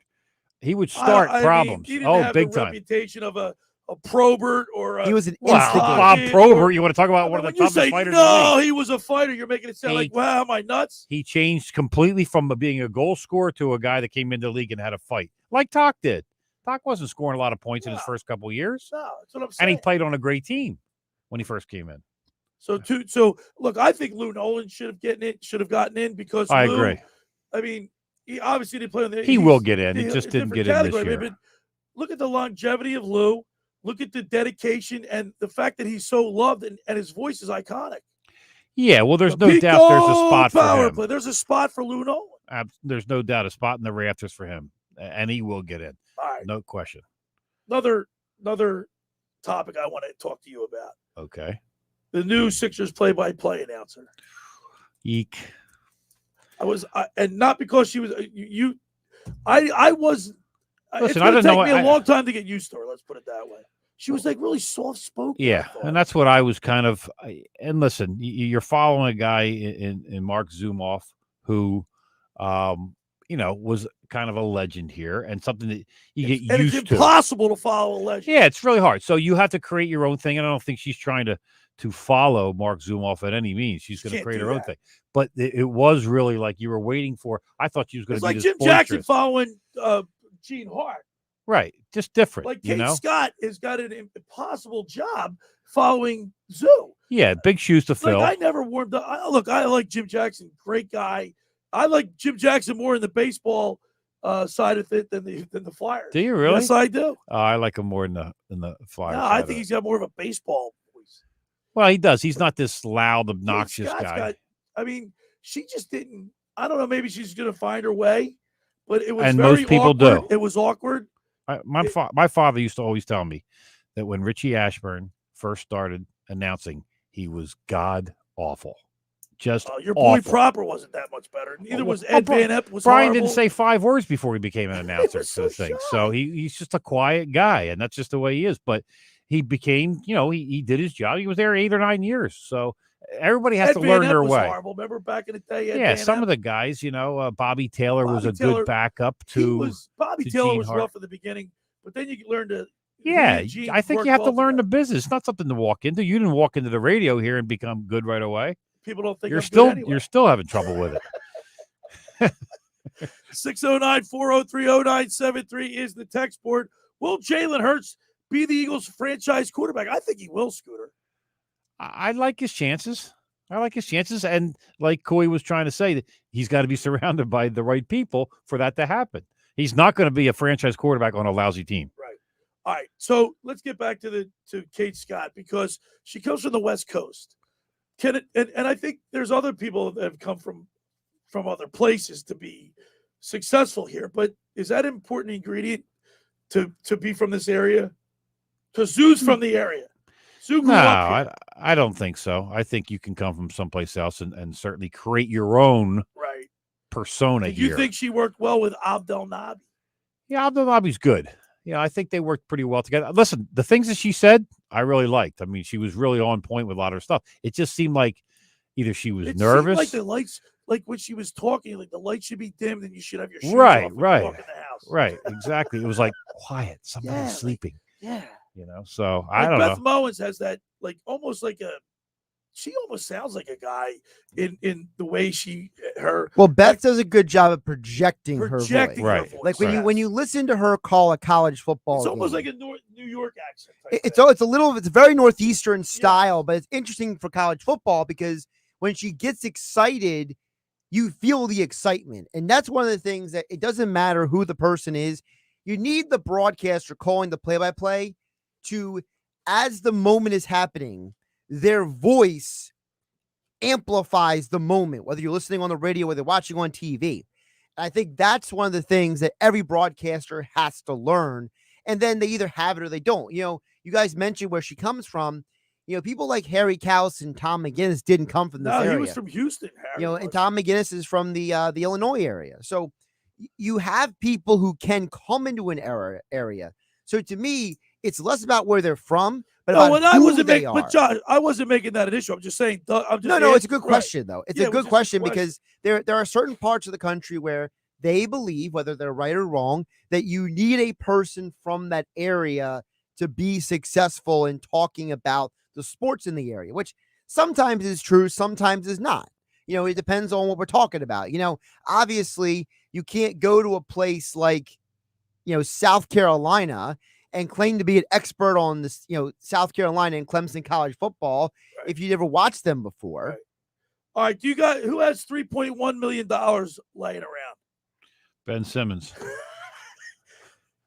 He would start problems. He didn't have big the time. Reputation of a Probert or he was an Bob Probert. You want to talk about one of the toughest fighters? No, he was a fighter. You're making it sound like, wow, am I nuts? He changed completely from being a goal scorer to a guy that came into the league and had a fight, like Tock did. Tock wasn't scoring a lot of points in his first couple of years. No, that's what I'm saying. And he played on a great team when he first came in. So look, I think Lou Nolan should have gotten in because I agree. I mean, he obviously didn't play on the. He will get in. He just didn't get in this year. But look at the longevity of Lou. Look at the dedication and the fact that he's so loved and his voice is iconic. Yeah, well, there's no doubt there's a spot for him. Play. There's a spot for Lou Nolan. There's no doubt a spot in the rafters for him, and he will get in. All right. No question. Another topic I want to talk to you about. Okay. The new Sixers play-by-play announcer. Eek. And not because she was I was. Listen, it's I going to don't take know. me a long time to get used to her. Let's put it that way. She was like really soft-spoken. Yeah, and that's what I was kind of. And listen, you're following a guy in Mark Zumoff who, was kind of a legend here, and something that you get and used it's to. Impossible to follow a legend. Yeah, it's really hard. So you have to create your own thing, and I don't think she's trying to follow Mark Zumoff at any means. She's going to create her own thing. But it was really like you were waiting for. I thought she was going to be like this Jim Jackson following Gene Hart. Right, just different. Like Kate you know? Scott has got an impossible job following Zoo. Yeah, big shoes to fill. I never warmed up. I like Jim Jackson, great guy. I like Jim Jackson more in the baseball side of it than the Flyers. Do you really? Yes, I do. I like him more in the Flyers. No, I think he's got more of a baseball voice. Well, he does. He's not this loud, obnoxious guy. She just didn't. I don't know. Maybe she's going to find her way, but it was and very most people awkward. do. It was awkward. My father used to always tell me that when Richie Ashburn first started announcing, he was god awful. Just your boy awful. Proper wasn't that much better. Neither was Ed Van Epp. Brian horrible. didn't say 5 words before he became an announcer to the thing. So he's just a quiet guy, and that's just the way he is. But he became, he did his job. He was there 8 or 9 years. So everybody has Ed to Van learn Epp their was way. horrible. Remember back in the day? Ed Yeah, Van some Epp? of the guys, Bobby Taylor was a good backup to Bobby to Taylor Gene was Hart. rough at the beginning, but then you learn to. Yeah, Gene I think worked you have to well learn the business. It's not something to walk into. You didn't walk into the radio here and become good right away. People don't think you're I'm still good anyway. you're still having trouble with it. 609-403-0973 is the text board. Will Jalen Hurts be the Eagles' franchise quarterback? I think he will, Scooter. I like his chances. And like Koy was trying to say, that he's got to be surrounded by the right people for that to happen. He's not going to be a franchise quarterback on a lousy team. Right. All right. So let's get back to Kate Scott because she comes from the West Coast. And I think there's other people that have come from other places to be successful here. But is that an important ingredient to be from this area? Because Zoo's from the area. Zoo grew up here. I don't think so. I think you can come from someplace else and certainly create your own persona Did here. you think she worked well with Abdel Nabi? Yeah, Abdel Nabi's good. Yeah, I think they worked pretty well together. Listen, the things that she said, I really liked. I mean, she was really on point with a lot of her stuff. It just seemed like either she was nervous. Like the lights, like when she was talking, like the lights should be dimmed and you should have your shoes Right, off when right. you walk in the house. Right, exactly. It was like quiet. Somebody's sleeping. Yeah. So I don't Beth know. Mowens has that, like almost like she almost sounds like a guy in the way Well, Beth does a good job of projecting her voice. her voice. Like when you listen to her call a college football It's almost game, like a New York accent. it's very Northeastern style, but it's interesting for college football because when she gets excited, you feel the excitement. And that's one of the things that it doesn't matter who the person is. You need the broadcaster calling the play-by-play to, as the moment is happening, their voice amplifies the moment, whether you're listening on the radio, whether you're watching on TV. And I think that's one of the things that every broadcaster has to learn. And then they either have it or they don't. You guys mentioned where she comes from. People like Harry Cowles and Tom McGinnis didn't come from this area. He was from Houston, Harry. And Tom McGinnis is from the Illinois area. So you have people who can come into an area. So to me, it's less about where they're from, but about who they are. But John, I wasn't making that an issue. I'm just saying. It's a good question, though. It's a good question because there are certain parts of the country where they believe, whether they're right or wrong, that you need a person from that area to be successful in talking about the sports in the area, which sometimes is true, sometimes is not. It depends on what we're talking about. Obviously, you can't go to a place like, South Carolina and claim to be an expert on this, South Carolina and Clemson college football if you never watched them before. Right. All right, who has $3.1 million laying around? Ben Simmons.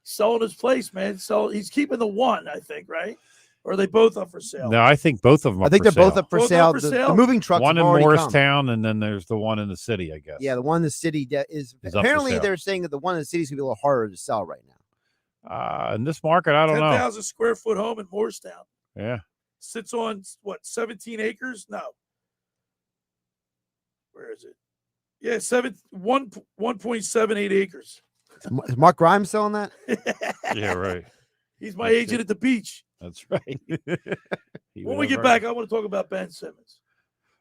selling his place, man. So he's keeping the one, I think, right? Or are they both up for sale? No, I think both of them. I think they're both up for Both sale. up for sale? The moving trucks One have in already Morristown, and then there's the one in the city, I guess. Yeah, the one in the city is Is up for apparently sale. they're saying that the one in the city is going to be a little harder to sell right now. In this market, I don't know. 10,000 square foot home in Morristown. Yeah. Sits on, 17 acres? No. Where is it? Yeah, 1.78 acres. Is Mark Grimes selling that? Yeah, right. He's my agent at the beach. That's right. When we get back, I want to talk about Ben Simmons.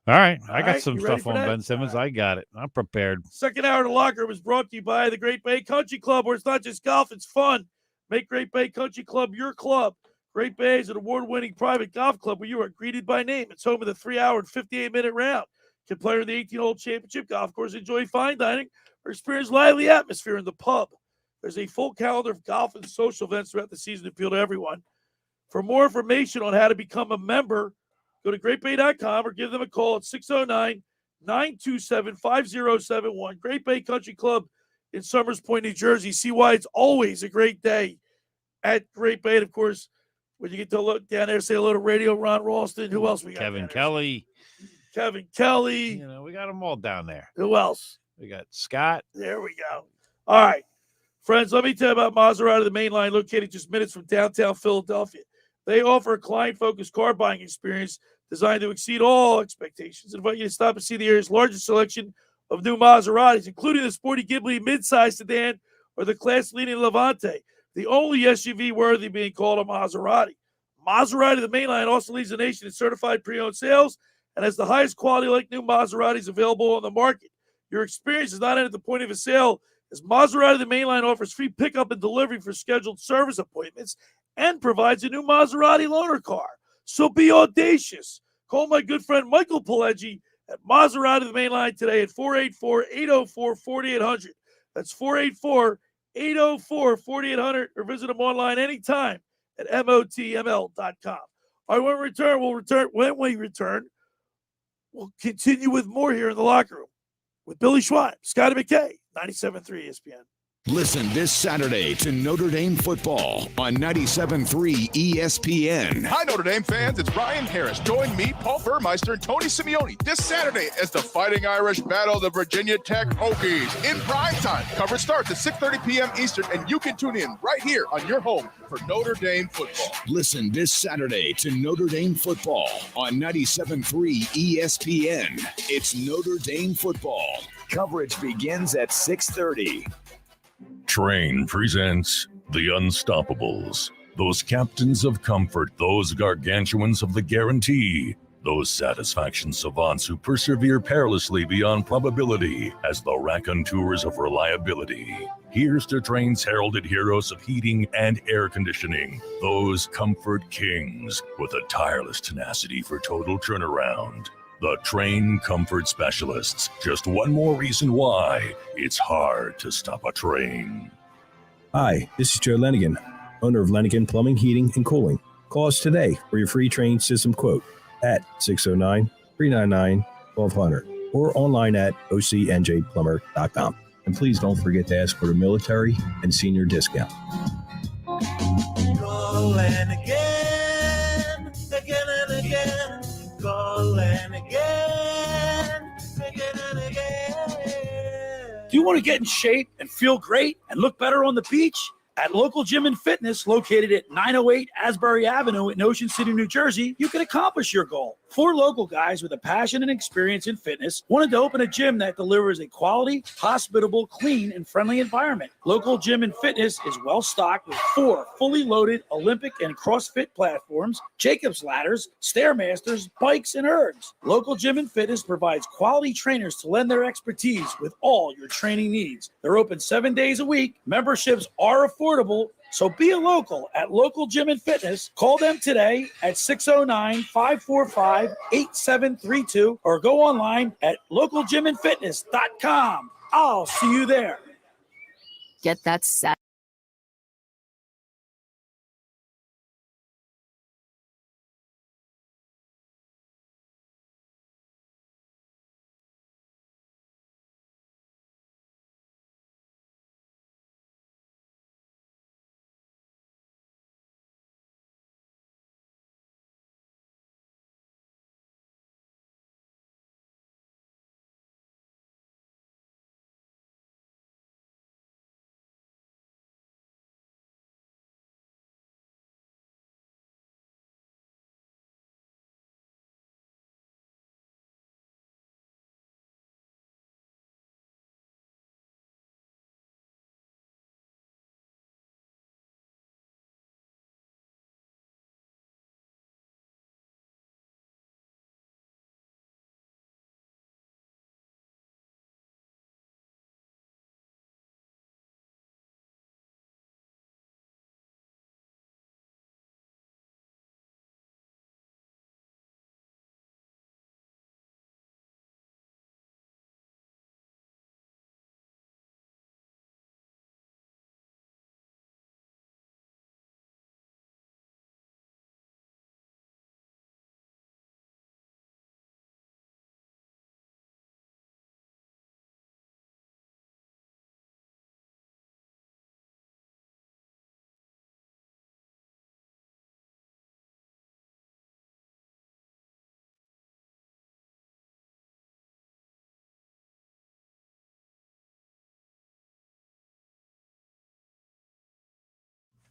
All right. I All got right, some you ready stuff for on that? Ben Simmons. I got it. I'm prepared. Second hour of the locker room is brought to you by the Great Bay Country Club, where it's not just golf, it's fun. Make Great Bay Country Club your club. Great Bay is an award-winning private golf club where you are greeted by name. It's home of the 3-hour and 58-minute round. Can play in the 18-hole championship golf course, enjoy fine dining, or experience lively atmosphere in the pub. There's a full calendar of golf and social events throughout the season to appeal to everyone. For more information on how to become a member, go to greatbay.com or give them a call at 609-927-5071. Great Bay Country Club in Summers Point, New Jersey. See why it's always a great day at Great Bay. And, of course, when you get to look down there, say hello to Radio Ron Ralston. Who else we got? Kevin Kelly. Kevin Kelly. You know, we got them all down there. Who else? We got Scott. There we go. All right. Friends, let me tell you about Maserati, the main line located just minutes from downtown Philadelphia. They offer a client-focused car buying experience designed to exceed all expectations. I invite you to stop and see the area's largest selection of new Maseratis, including the sporty Ghibli midsize sedan or the class-leading Levante, the only SUV worthy being called a Maserati. Maserati, the main line, also leads the nation in certified pre-owned sales and has the highest quality like new Maseratis available on the market. Your experience is not end at the point of a sale, as Maserati, the main line, offers free pickup and delivery for scheduled service appointments and provides a new Maserati loaner car. So be audacious. Call my good friend Michael Pileggi at Maserati, the main line, today at 484-804-4800. That's 484-804-4800, or visit them online anytime at motml.com. All right, when we return, we'll continue with more here in the locker room with Billy Schweim, Scotty McKay, 97.3 ESPN. Listen this Saturday to Notre Dame football on 97.3 ESPN. Hi, Notre Dame fans. It's Brian Harris. Join me, Paul Burmeister, and Tony Simeone this Saturday as the Fighting Irish battle the Virginia Tech Hokies in prime time. Coverage starts at 6:30 p.m. Eastern, and you can tune in right here on your home for Notre Dame football. Listen this Saturday to Notre Dame football on 97.3 ESPN. It's Notre Dame football. Coverage begins at 6:30. Train presents The Unstoppables. Those captains of comfort, those gargantuans of the guarantee, those satisfaction savants who persevere perilously beyond probability as the raconteurs of reliability. Here's to Train's heralded heroes of heating and air conditioning, those comfort kings with a tireless tenacity for total turnaround. The Train Comfort Specialists. Just one more reason why it's hard to stop a train. Hi, this is Joe Lenigan, owner of Lenigan Plumbing, Heating, and Cooling. Call us today for your free train system quote at 609-399-1200 or online at ocnjplumber.com. And please don't forget to ask for the military and senior discount. Calling again, again and again. Calling again, again and again. Do you want to get in shape and feel great and look better on the beach? At Local Gym and Fitness, located at 908 Asbury Avenue in Ocean City, New Jersey, you can accomplish your goal. 4 local guys with a passion and experience in fitness wanted to open a gym that delivers a quality, hospitable, clean, and friendly environment. Local Gym and Fitness is well stocked with 4 fully loaded Olympic and CrossFit platforms, Jacob's ladders, Stairmasters, bikes, and ergs. Local Gym and Fitness provides quality trainers to lend their expertise with all your training needs. They're open 7 days a week. Memberships are affordable, so be a local at Local Gym and Fitness. Call them today at 609-545-8732 or go online at localgymandfitness.com. I'll see you there. Get that set.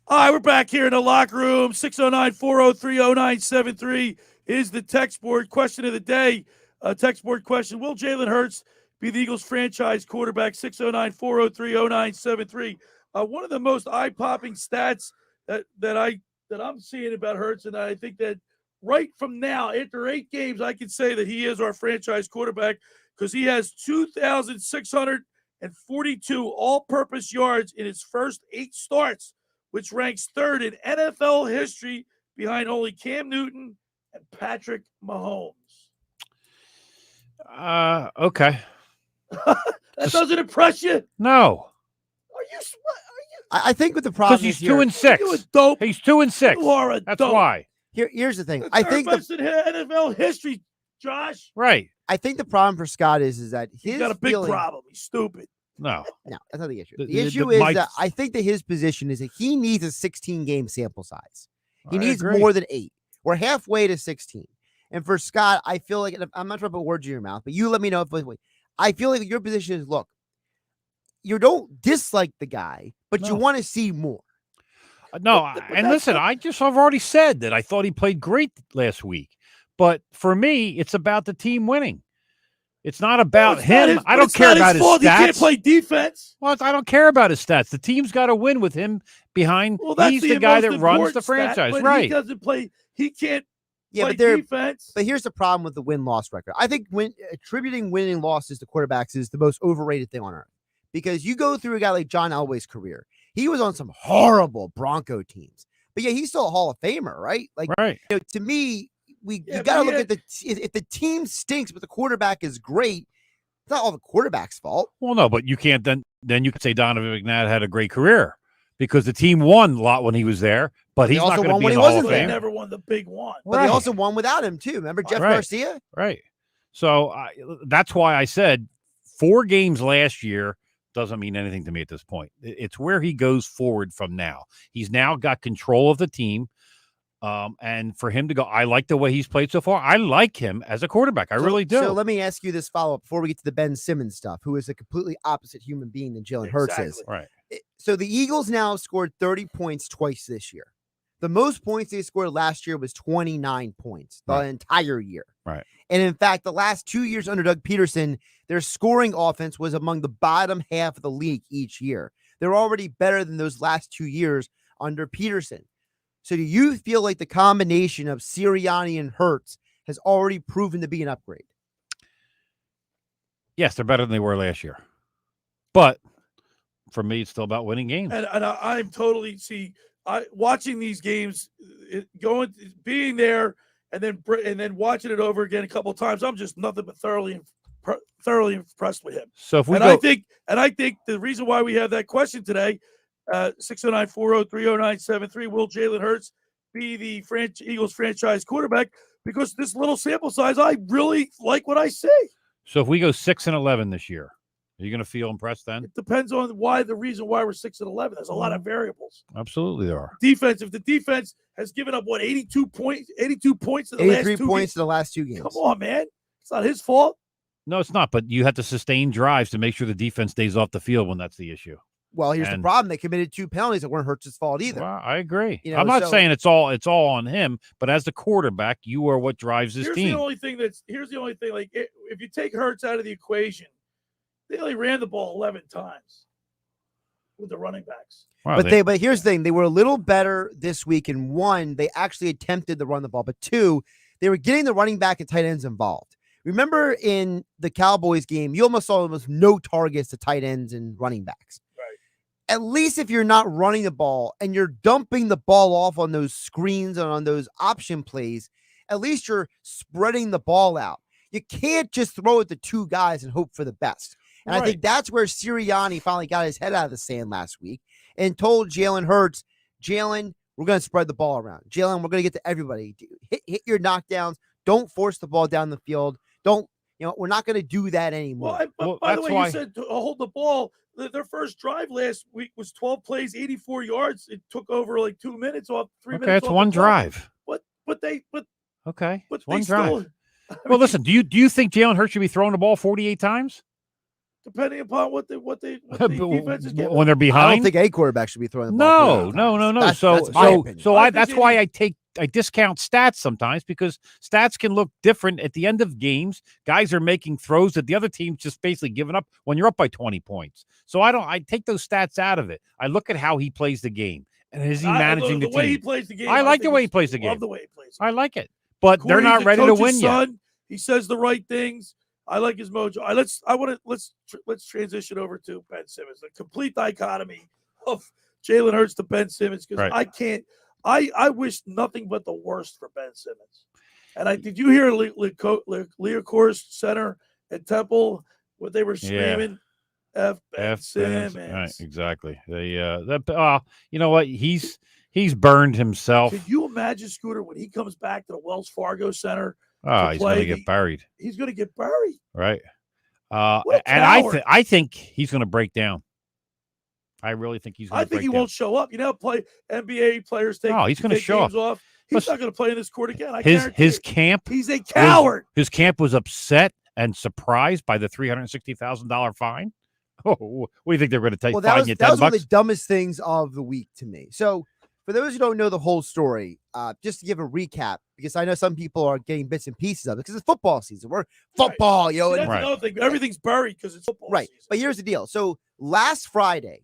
All right, we're back here in the locker room. 609-403-0973 is the text board. Question of the day, text board question. Will Jalen Hurts be the Eagles franchise quarterback? 609-403-0973. One of the most eye-popping stats that I'm seeing about Hurts, and I think that right from now, after 8 games, I can say that he is our franchise quarterback because he has 2,642 all-purpose yards in his first 8 starts, which ranks 3rd in NFL history behind only Cam Newton and Patrick Mahomes. Okay. That doesn't impress you? No. I think with the problem Because he's is here- 2-6. You a dope. He's 2-6. You are a That's dope. why. Here's the thing. The I third think best in NFL history, Josh. Right. I think the problem for Scott is that He's got a big problem. He's stupid. No. No, that's not the issue. The- The the- issue the is Mike's- that I think that his position is that he needs a 16-game sample size. He I needs agree. more than 8. We're halfway to 16. And for Scott, I feel like, and I'm not trying to put words in your mouth, but you let me know if I feel like your position is, look, you don't dislike the guy, but you want to see more. No, and listen, I've already said that I thought he played great last week. But for me, it's about the team winning. It's not about him. I don't care about his stats. He can't play defense. Well, I don't care about his stats. The team's got to win with him behind. Well, that's He's the guy that most runs the important stat, franchise, but right? He doesn't play. He can't play but they're defense. But here's the problem with the win-loss record. I think attributing winning losses to quarterbacks is the most overrated thing on earth. Because you go through a guy like John Elway's career. He was on some horrible Bronco teams. But yeah, he's still a Hall of Famer, right? Like, right. You know, to me, you got to look at if the team stinks, but the quarterback is great, it's not all the quarterback's fault. Well, no, but you can't then you could say Donovan McNabb had a great career because the team won a lot when he was there, but he's not going to be in the Hall of They Fame. never won the big one. But they also won without him too. Remember Jeff Garcia? Right. So that's why I said 4 games last year doesn't mean anything to me at this point. It's where he goes forward from now. He's now got control of the team. And for him to go, I like the way he's played so far. I like him as a quarterback. I really do. So let me ask you this follow-up before we get to the Ben Simmons stuff, who is a completely opposite human being than Jalen Hurts is. Right. So the Eagles now have scored 30 points twice this year. The most points they scored last year was 29 points the entire year. Right. And in fact, the last 2 years under Doug Peterson, their scoring offense was among the bottom half of the league each year. They're already better than those last 2 years under Peterson. So do you feel like the combination of Sirianni and Hurts has already proven to be an upgrade? Yes, they're better than they were last year. But for me, it's still about winning games. And I'm totally watching these games, being there, and then watching it over again a couple of times. I'm just nothing but thoroughly impressed with him. So if we I think the reason why we have that question today, 609-403-0973, will Jalen Hurts be the Eagles franchise quarterback? Because this little sample size, I really like what I see. So if we go 6-11 this year, are you going to feel impressed then? It depends on the reason why we're 6-11. There's a lot of variables. Absolutely, there are. Defense. If the defense has given up 82 points in the 83 last 2 points games. in the last 2 games. Come on, man. It's not his fault. No, it's not. But you have to sustain drives to make sure the defense stays off the field when that's the issue. Well, here's the problem. They committed 2 penalties that weren't Hurts' fault either. Well, I agree. You know, I'm not so- saying it's all on him, but as the quarterback, you are what drives this Here's team. the only thing. Like, if you take Hurts out of the equation, they only ran the ball 11 times with the running backs. Wow, But here's the thing. They were a little better this week. And 1, they actually attempted to run the ball. But 2, they were getting the running back and tight ends involved. Remember in the Cowboys game, you almost saw almost no targets to tight ends and running backs. Right. At least if you're not running the ball and you're dumping the ball off on those screens and on those option plays, at least you're spreading the ball out. You can't just throw it to 2 guys and hope for the best. And I think that's where Sirianni finally got his head out of the sand last week and told Jalen Hurts, Jalen, we're going to spread the ball around. Jalen, we're going to get to everybody. Hit your knockdowns. Don't force the ball down the field. We're not going to do that anymore. By the way, you said to hold the ball. Their first drive last week was 12 plays, 84 yards. It took over like 2 minutes off 3 minutes. Okay, it's off one the clock. drive. Okay, but it's one they drive. still- Well, listen, do you think Jalen Hurts should be throwing the ball 48 times? depending upon what the defense is giving. when they're behind. I don't think a quarterback should be throwing the ball. No. That's my opinion. That's why I discount stats sometimes, because stats can look different at the end of games. Guys are making throws that the other team's just basically giving up when you're up by 20 points. So I take those stats out of it. I look at how he plays the game. And is he managing the team? The way he plays the game. I like the way he plays the game. Love the way he plays. I like it. But Koy's they're not the ready to win coach's yet. son. He says the right things. I like his mojo. Let's transition over to Ben Simmons. The complete dichotomy of Jalen Hurts to Ben Simmons, because I wish nothing but the worst for Ben Simmons. And did you hear Learcor's center at Temple what they were screaming? F. Ben Simmons. Right, exactly. You know what? He's burned himself. Can you imagine, Scooter, when he comes back to the Wells Fargo Center? He's going to get buried. He's going to get buried. Right. What a And coward. I think he's going to break down. I really think he's going to break down. I think he won't show up. You know, NBA players take he's going to show up. Off. He's not going to play in this court again. His camp. He's a coward. His camp was upset and surprised by the $360,000 fine. Oh, what do you think they're going to take? Well, fine you $10? That was one of the dumbest things of the week to me. So, for those who don't know the whole story, just to give a recap, because I know some people are getting bits and pieces of it, because it's football season. We're football, That's another thing. Everything's buried because it's football season. But here's the deal. So last Friday,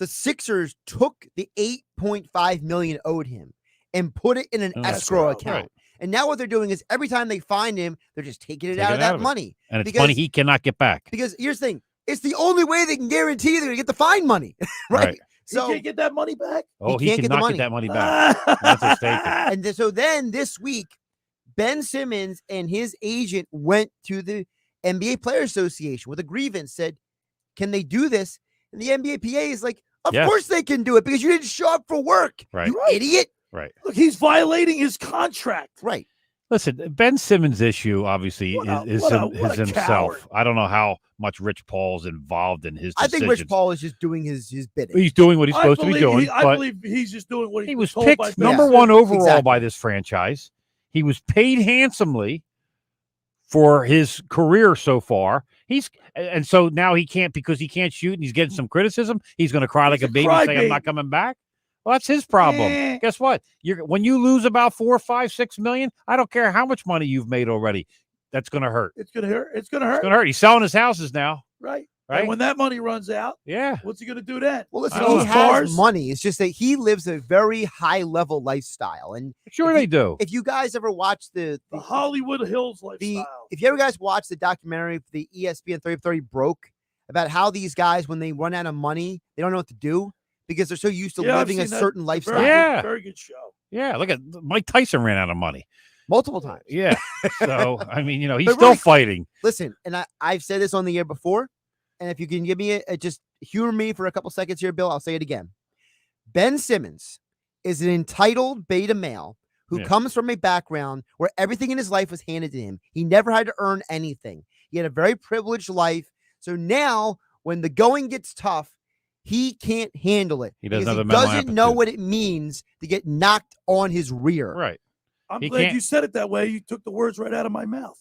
the Sixers took the $8.5 million owed him and put it in an escrow account. Right. And now what they're doing is every time they find him, they're just taking it out of that money. And it's money he cannot get back. Because here's the thing. It's the only way they can guarantee they're going to get the fine money, right? So he can't get that money back. Oh, he cannot get that money back. That's a statement. And so then this week, Ben Simmons and his agent went to the NBA Players Association with a grievance, said, can they do this? And the NBA PA is like, of course they can do it, because you didn't show up for work. Right. You idiot. Right. Look, he's violating his contract. Right. Listen, Ben Simmons' issue obviously is himself. Coward. I don't know how much Rich Paul's involved in his decisions. I think Rich Paul is just doing his bidding. He's doing what he's supposed to be doing. I believe he's just doing what he was told picked by number one overall by this franchise. He was paid handsomely for his career so far. And so now he can't, because he can't shoot and he's getting some criticism. He's going to cry like a baby and say, I'm not coming back. Well, that's his problem. Guess what? When you lose about $4, $5, $6 million, I don't care how much money you've made already. That's going to hurt. It's going to hurt. It's going to hurt. It's going to hurt. He's selling his houses now. Right. Right. And when that money runs out, what's he going to do then? Well, listen, he has money. It's just that he lives a very high level lifestyle. And they do. If you guys ever watch the Hollywood Hills lifestyle, if you ever guys watch the documentary, the ESPN 30 Broke, about how these guys, when they run out of money, they don't know what to do, because they're so used to living a certain lifestyle. Very good show. Yeah, look at Mike Tyson ran out of money multiple times. Yeah. So, I mean, he's still fighting. Listen, and I've said this on the air before, and if you can give me just humor me for a couple seconds here, Bill, I'll say it again. Ben Simmons is an entitled beta male who comes from a background where everything in his life was handed to him. He never had to earn anything. He had a very privileged life. So now when the going gets tough, he can't handle it. He doesn't know what it means to get knocked on his rear. Right. I'm glad you said it that way. You took the words right out of my mouth.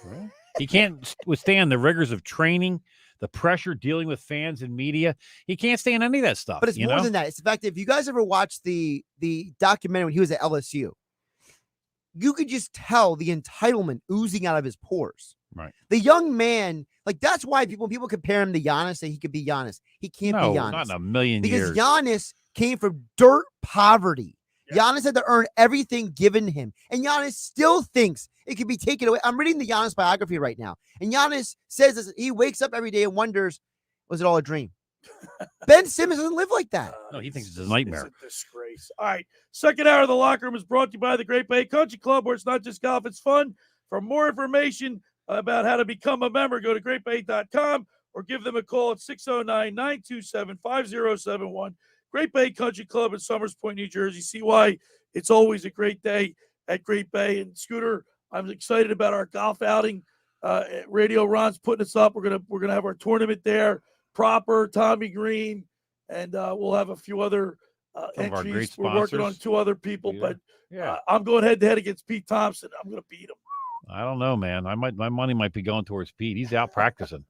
Right. He can't withstand the rigors of training, the pressure dealing with fans and media. He can't stand any of that stuff. But it's more than that. It's the fact that if you guys ever watched the documentary when he was at LSU, you could just tell the entitlement oozing out of his pores. Right. The young man, that's why when people compare him to Giannis, say he could be Giannis. He can't be Giannis. Not in a million years. Because Giannis came from dirt poverty. Yeah. Giannis had to earn everything given him. And Giannis still thinks it could be taken away. I'm reading the Giannis biography right now. And Giannis says this, he wakes up every day and wonders, was it all a dream? Ben Simmons doesn't live like that. No, he thinks it's a nightmare. It's a disgrace. All right. Second hour of the Locker Room is brought to you by the Great Bay Country Club, where it's not just golf, it's fun. For more information about how to become a member, go to greatbay.com or give them a call at 609-927-5071. Great Bay Country Club in Summers Point, New Jersey. See why it's always a great day at Great Bay. And Scooter, I'm excited about our golf outing. Radio Ron's putting us up. We're gonna have our tournament there. Proper, Tommy Green, and we'll have a few other entries. We're working on two other people, but I'm going head to head against Pete Thompson. I'm going to beat him. I don't know, man. My money might be going towards Pete. He's out practicing.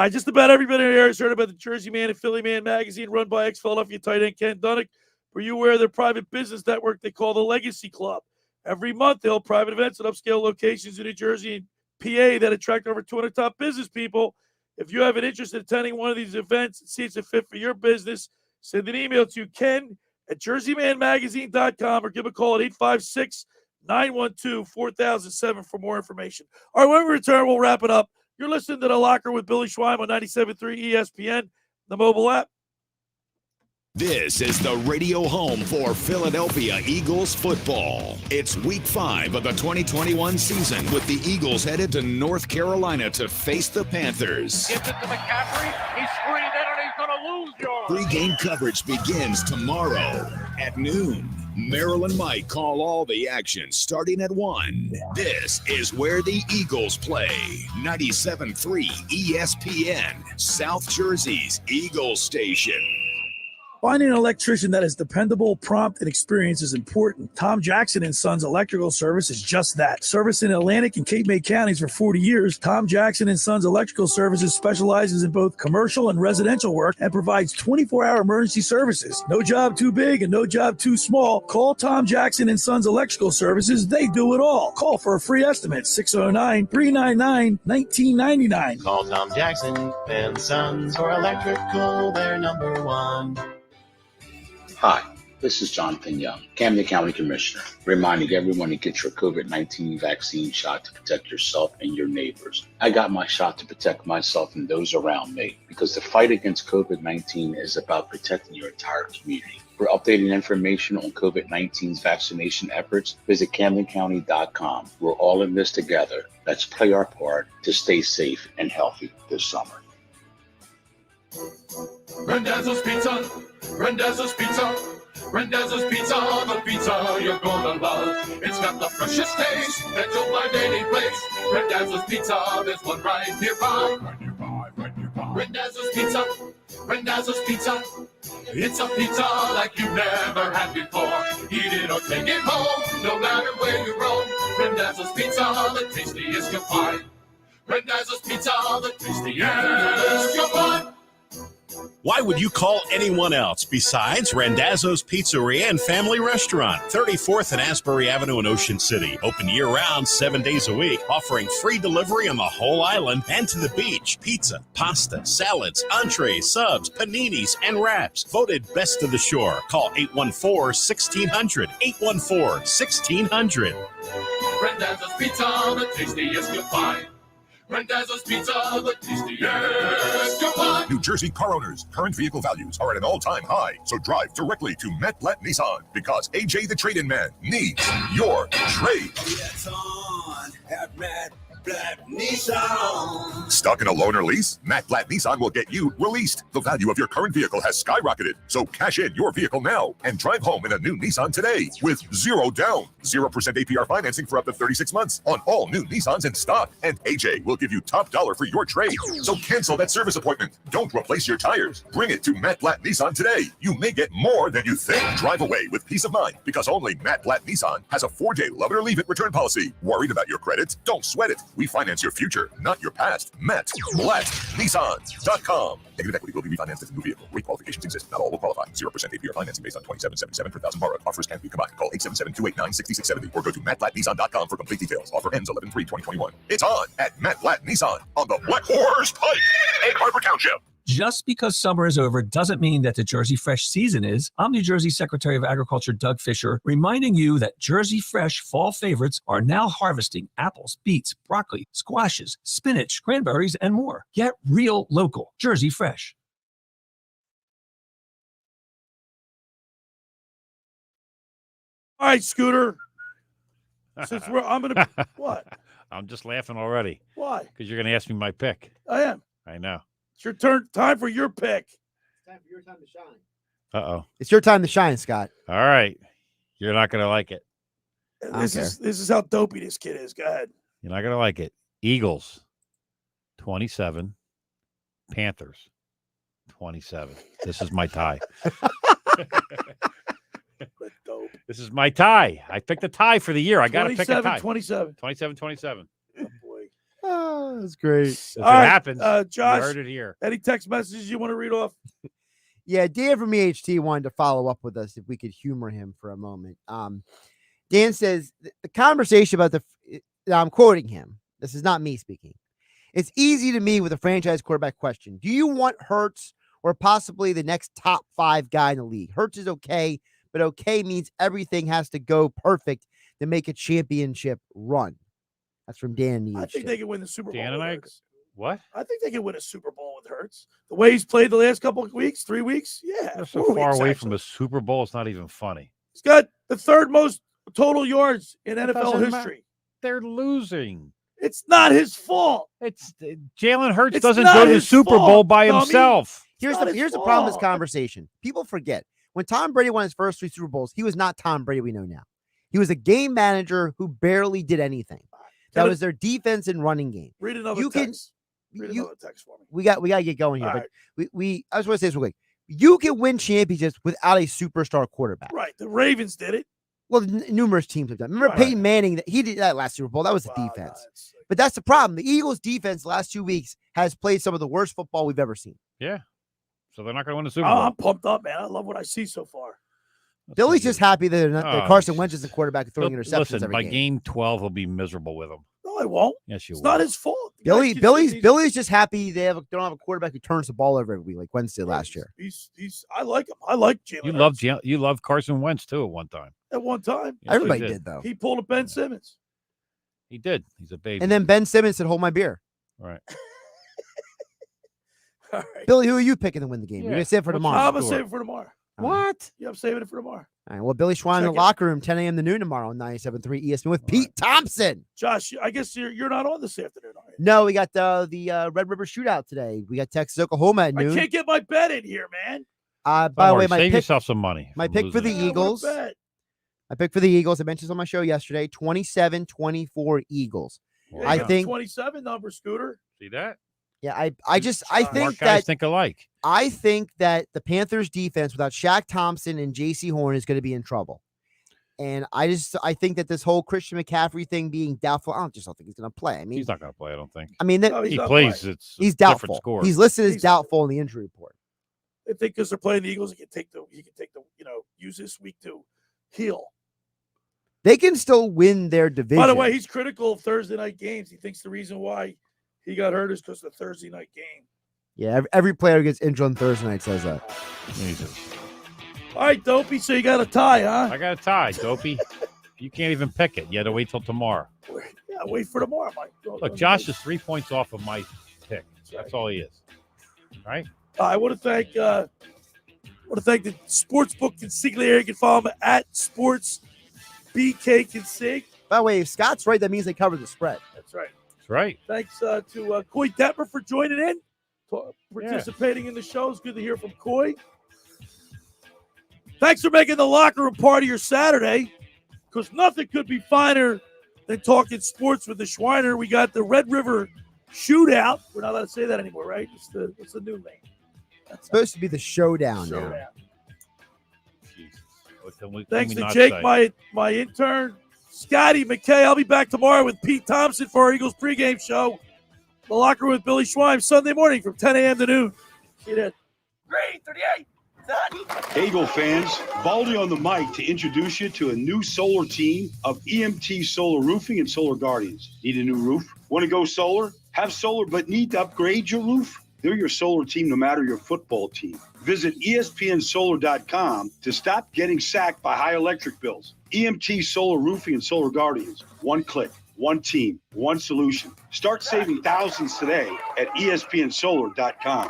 Just about everybody in the area has heard about the Jersey Man and Philly Man magazine run by ex-Philadelphia tight end Ken Dunnick. Were you aware of their private business network they call the Legacy Club? Every month, they'll hold private events at upscale locations in New Jersey and PA that attract over 200 top business people. If you have an interest in attending one of these events and see it's a fit for your business, send an email to ken@jerseymanmagazine.com or give a call at 856-912-4007 for more information. All right, when we return, we'll wrap it up. You're listening to The Locker with Billy Schweim on 97.3 ESPN, the mobile app. This is the radio home for Philadelphia Eagles football. It's week 5 of the 2021 season with the Eagles headed to North Carolina to face the Panthers. Gives it to McCaffrey. He's screened it and he's going to lose yards. Pre-game coverage begins tomorrow at noon. Merrill and Mike call all the action starting at 1. This is where the Eagles play. 97.3 ESPN, South Jersey's Eagles station. Finding an electrician that is dependable, prompt, and experienced is important. Tom Jackson & Sons Electrical Service is just that. Service in Atlantic and Cape May counties for 40 years, Tom Jackson & Sons Electrical Services specializes in both commercial and residential work and provides 24-hour emergency services. No job too big and no job too small. Call Tom Jackson & Sons Electrical Services. They do it all. Call for a free estimate, 609-399-1999. Call Tom Jackson and Sons for electrical, they're number one. Hi, this is Jonathan Young, Camden County Commissioner, reminding everyone to get your COVID-19 vaccine shot to protect yourself and your neighbors. I got my shot to protect myself and those around me because the fight against COVID-19 is about protecting your entire community. For updated information on COVID-19's vaccination efforts, visit CamdenCounty.com. We're all in this together. Let's play our part to stay safe and healthy this summer. Randazzo's Pizza, Randazzo's Pizza, Randazzo's Pizza, the pizza you're gonna love. It's got the freshest taste that you'll find any place. Randazzo's Pizza, there's one right nearby. Randazzo's Pizza, Randazzo's Pizza. It's a pizza like you've never had before. Eat it or take it home, no matter where you roam. Randazzo's Pizza, the tastiest you'll find. Randazzo's Pizza, the tastiest you'll find. Why would you call anyone else besides Randazzo's Pizzeria and Family Restaurant, 34th and Asbury Avenue in Ocean City. Open year-round, 7 days a week, offering free delivery on the whole island and to the beach. Pizza, pasta, salads, entrees, subs, paninis, and wraps. Voted best of the shore. Call 814-1600. 814-1600. Randazzo's Pizza, the tastiest you'll find. Randazzo's Pizza, the tastiest you'll find. New Jersey car owners' current vehicle values are at an all-time high. So drive directly to Matt Blatt Nissan because AJ the Trade-In Man needs your trade. It's on at Matt Blatt Nissan. Stuck in a loan or lease? Matt Blatt Nissan will get you released. The value of your current vehicle has skyrocketed. So cash in your vehicle now and drive home in a new Nissan today with 0 down. 0% APR financing for up to 36 months on all new Nissans in stock. And AJ will give you top dollar for your trade. So cancel that service appointment. Don't replace your tires. Bring it to Matt Blatt Nissan today. You may get more than you think. Drive away with peace of mind because only Matt Blatt Nissan has a 4-day love it or leave it return policy. Worried about your credit? Don't sweat it. We finance your future, not your past. Matt Blatt Nissan.com. Negative equity will be refinanced if a new vehicle. Rate qualifications exist. Not all will qualify. 0% APR financing based on $27.77 per thousand borrowed. Offers can't be combined. Call 877-289-6670 or go to mattblattnissan.com for complete details. Offer ends 11/3/2021. It's on at Matt Blatt Nissan on the Black Horse Pike, Egg Harbor Township. Just because summer is over doesn't mean that the Jersey Fresh season is. I'm New Jersey Secretary of Agriculture Doug Fisher, reminding you that Jersey Fresh fall favorites are now harvesting apples, beets, broccoli, squashes, spinach, cranberries, and more. Get real local Jersey Fresh. All right, Scooter. Since I'm going to – what? I'm just laughing already. Why? Because you're going to ask me my pick. I am. I know. It's your turn. Time for your pick. It's time for your time to shine. Uh-oh. It's your time to shine, Scott. All right. You're not going to like it. This is how dopey this kid is. Go ahead. You're not going to like it. Eagles, 27. Panthers, 27. This is my tie. This is my tie. I picked a tie for the year. I got to pick a tie. 27. 27. Oh, that's great. If it All right, happens, Josh, you heard it here. Any text messages you want to read off? Yeah, Dan from EHT wanted to follow up with us if we could humor him for a moment. Dan says the conversation about I'm quoting him. This is not me speaking. It's easy to me with a franchise quarterback question. Do you want Hurts or possibly the next top 5 guy in the league? Hurts is okay, but okay means everything has to go perfect to make a championship run. That's from Dan EHT. I think they can win the Super Bowl. Dan and I, what? I think they can win a Super Bowl with Hurts. The way he's played the last couple of weeks, 3 weeks. Yeah. They're so 4 far weeks, away actually. from a Super Bowl, it's not even funny. He's got the 3rd most total yards in NFL doesn't history. matter. They're losing. It's not his fault. It's Jalen Hurts It's doesn't not go to the his Super fault, Bowl by dummy. himself. Here's the problem with this conversation. People forget when Tom Brady won his first 3 Super Bowls, he was not Tom Brady we know now. He was a game manager who barely did anything. That was their defense and running game. Read another text. Read another text for me. We got to get going here. All But I just want to say this real quick. You can win championships without a superstar quarterback. Right. The Ravens did it. Well, numerous teams have done. Remember Peyton Manning? He did that last Super Bowl. That was the defense. But that's the problem. The Eagles' defense the last 2 weeks has played some of the worst football we've ever seen. Yeah. So they're not going to win the Super Bowl. I'm pumped up, man. I love what I see so far. Billy's just happy that Carson Wentz is the quarterback and throwing interceptions Listen, every by game. game 12, he'll be miserable with them. No, I won't. Yes, you It's will. not his fault. Billy's just happy they don't have a quarterback who turns the ball over every week like Wednesday last year. He's I like him. I like Jalen. You loved Carson Wentz too at one time. At one time. Yes, Everybody he did though. He pulled a Ben Simmons. He did. He's a baby. And then Ben Simmons said, "Hold my beer." Right. All right. Billy, who are you picking to win the game? You're Yeah. gonna save it for tomorrow. I'm gonna save it for tomorrow. What? Yeah, I'm saving it for tomorrow. All right. Well, Billy Schweim in the Check it. locker room, 10 a.m. to noon tomorrow on 97.3 ESPN with Pete Thompson. Josh, I guess you're not on this afternoon, are you? No, we got the Red River Shootout today. We got Texas Oklahoma at I noon. can't get my bet in here, man. By the way, my save pick, yourself some money. my from pick for the losing it. Eagles. Bet. I picked for the Eagles. I mentioned this on my show yesterday. 27-24 Eagles. Yeah, I you got think 27 number, Scooter. See that? Yeah, I think Smart guys that think alike. I think that the Panthers defense without Shaq Thompson and J.C. Horn is going to be in trouble. And I think that this whole Christian McCaffrey thing being doubtful, I don't think he's going to play. I mean, He's not going to play, I don't think. I mean, No, He not plays. playing. It's a he's different doubtful. score. He's listed as doubtful in the injury report. I think because they're playing the Eagles, he can take the use this week to heal. They can still win their division. By the way, he's critical of Thursday night games. He thinks the reason why he got hurt is because of the Thursday night game. yeah, every player who gets injured on Thursday night says that. Jesus. All right, Dopey. So you got a tie, huh? I got a tie, Dopey. You can't even pick it. You had to wait till tomorrow. Yeah, wait for tomorrow, Mike. Look, Josh is 3 points off of my pick. That's all he is. All right? I want to thank the Sportsbook Consigliere. You can follow him at Sports BK Consig. By the way, if Scott's right, that means they cover the spread. That's right. That's right. Thanks to Koy Detmer for joining in, participating in the show. It's good to hear from Koy. Thanks for making the locker room part of your Saturday, because nothing could be finer than talking sports with the Schweiner. We got the Red River Shootout. We're not allowed to say that anymore, right? It's the new name. It's supposed to be the showdown now. Thanks to Jake, my intern. Scotty, McKay. I'll be back tomorrow with Pete Thompson for our Eagles pregame show. The Locker Room with Billy Schweim, Sunday morning from 10 a.m. to noon. See you then. 38. Eagle fans, Baldy on the mic to introduce you to a new solar team of EMT Solar Roofing and Solar Guardians. Need a new roof? Want to go solar? Have solar but need to upgrade your roof? They're your solar team no matter your football team. Visit ESPNSolar.com to stop getting sacked by high electric bills. EMT Solar Roofing and Solar Guardians. One click, one team, one solution. Start saving thousands today at ESPNSolar.com.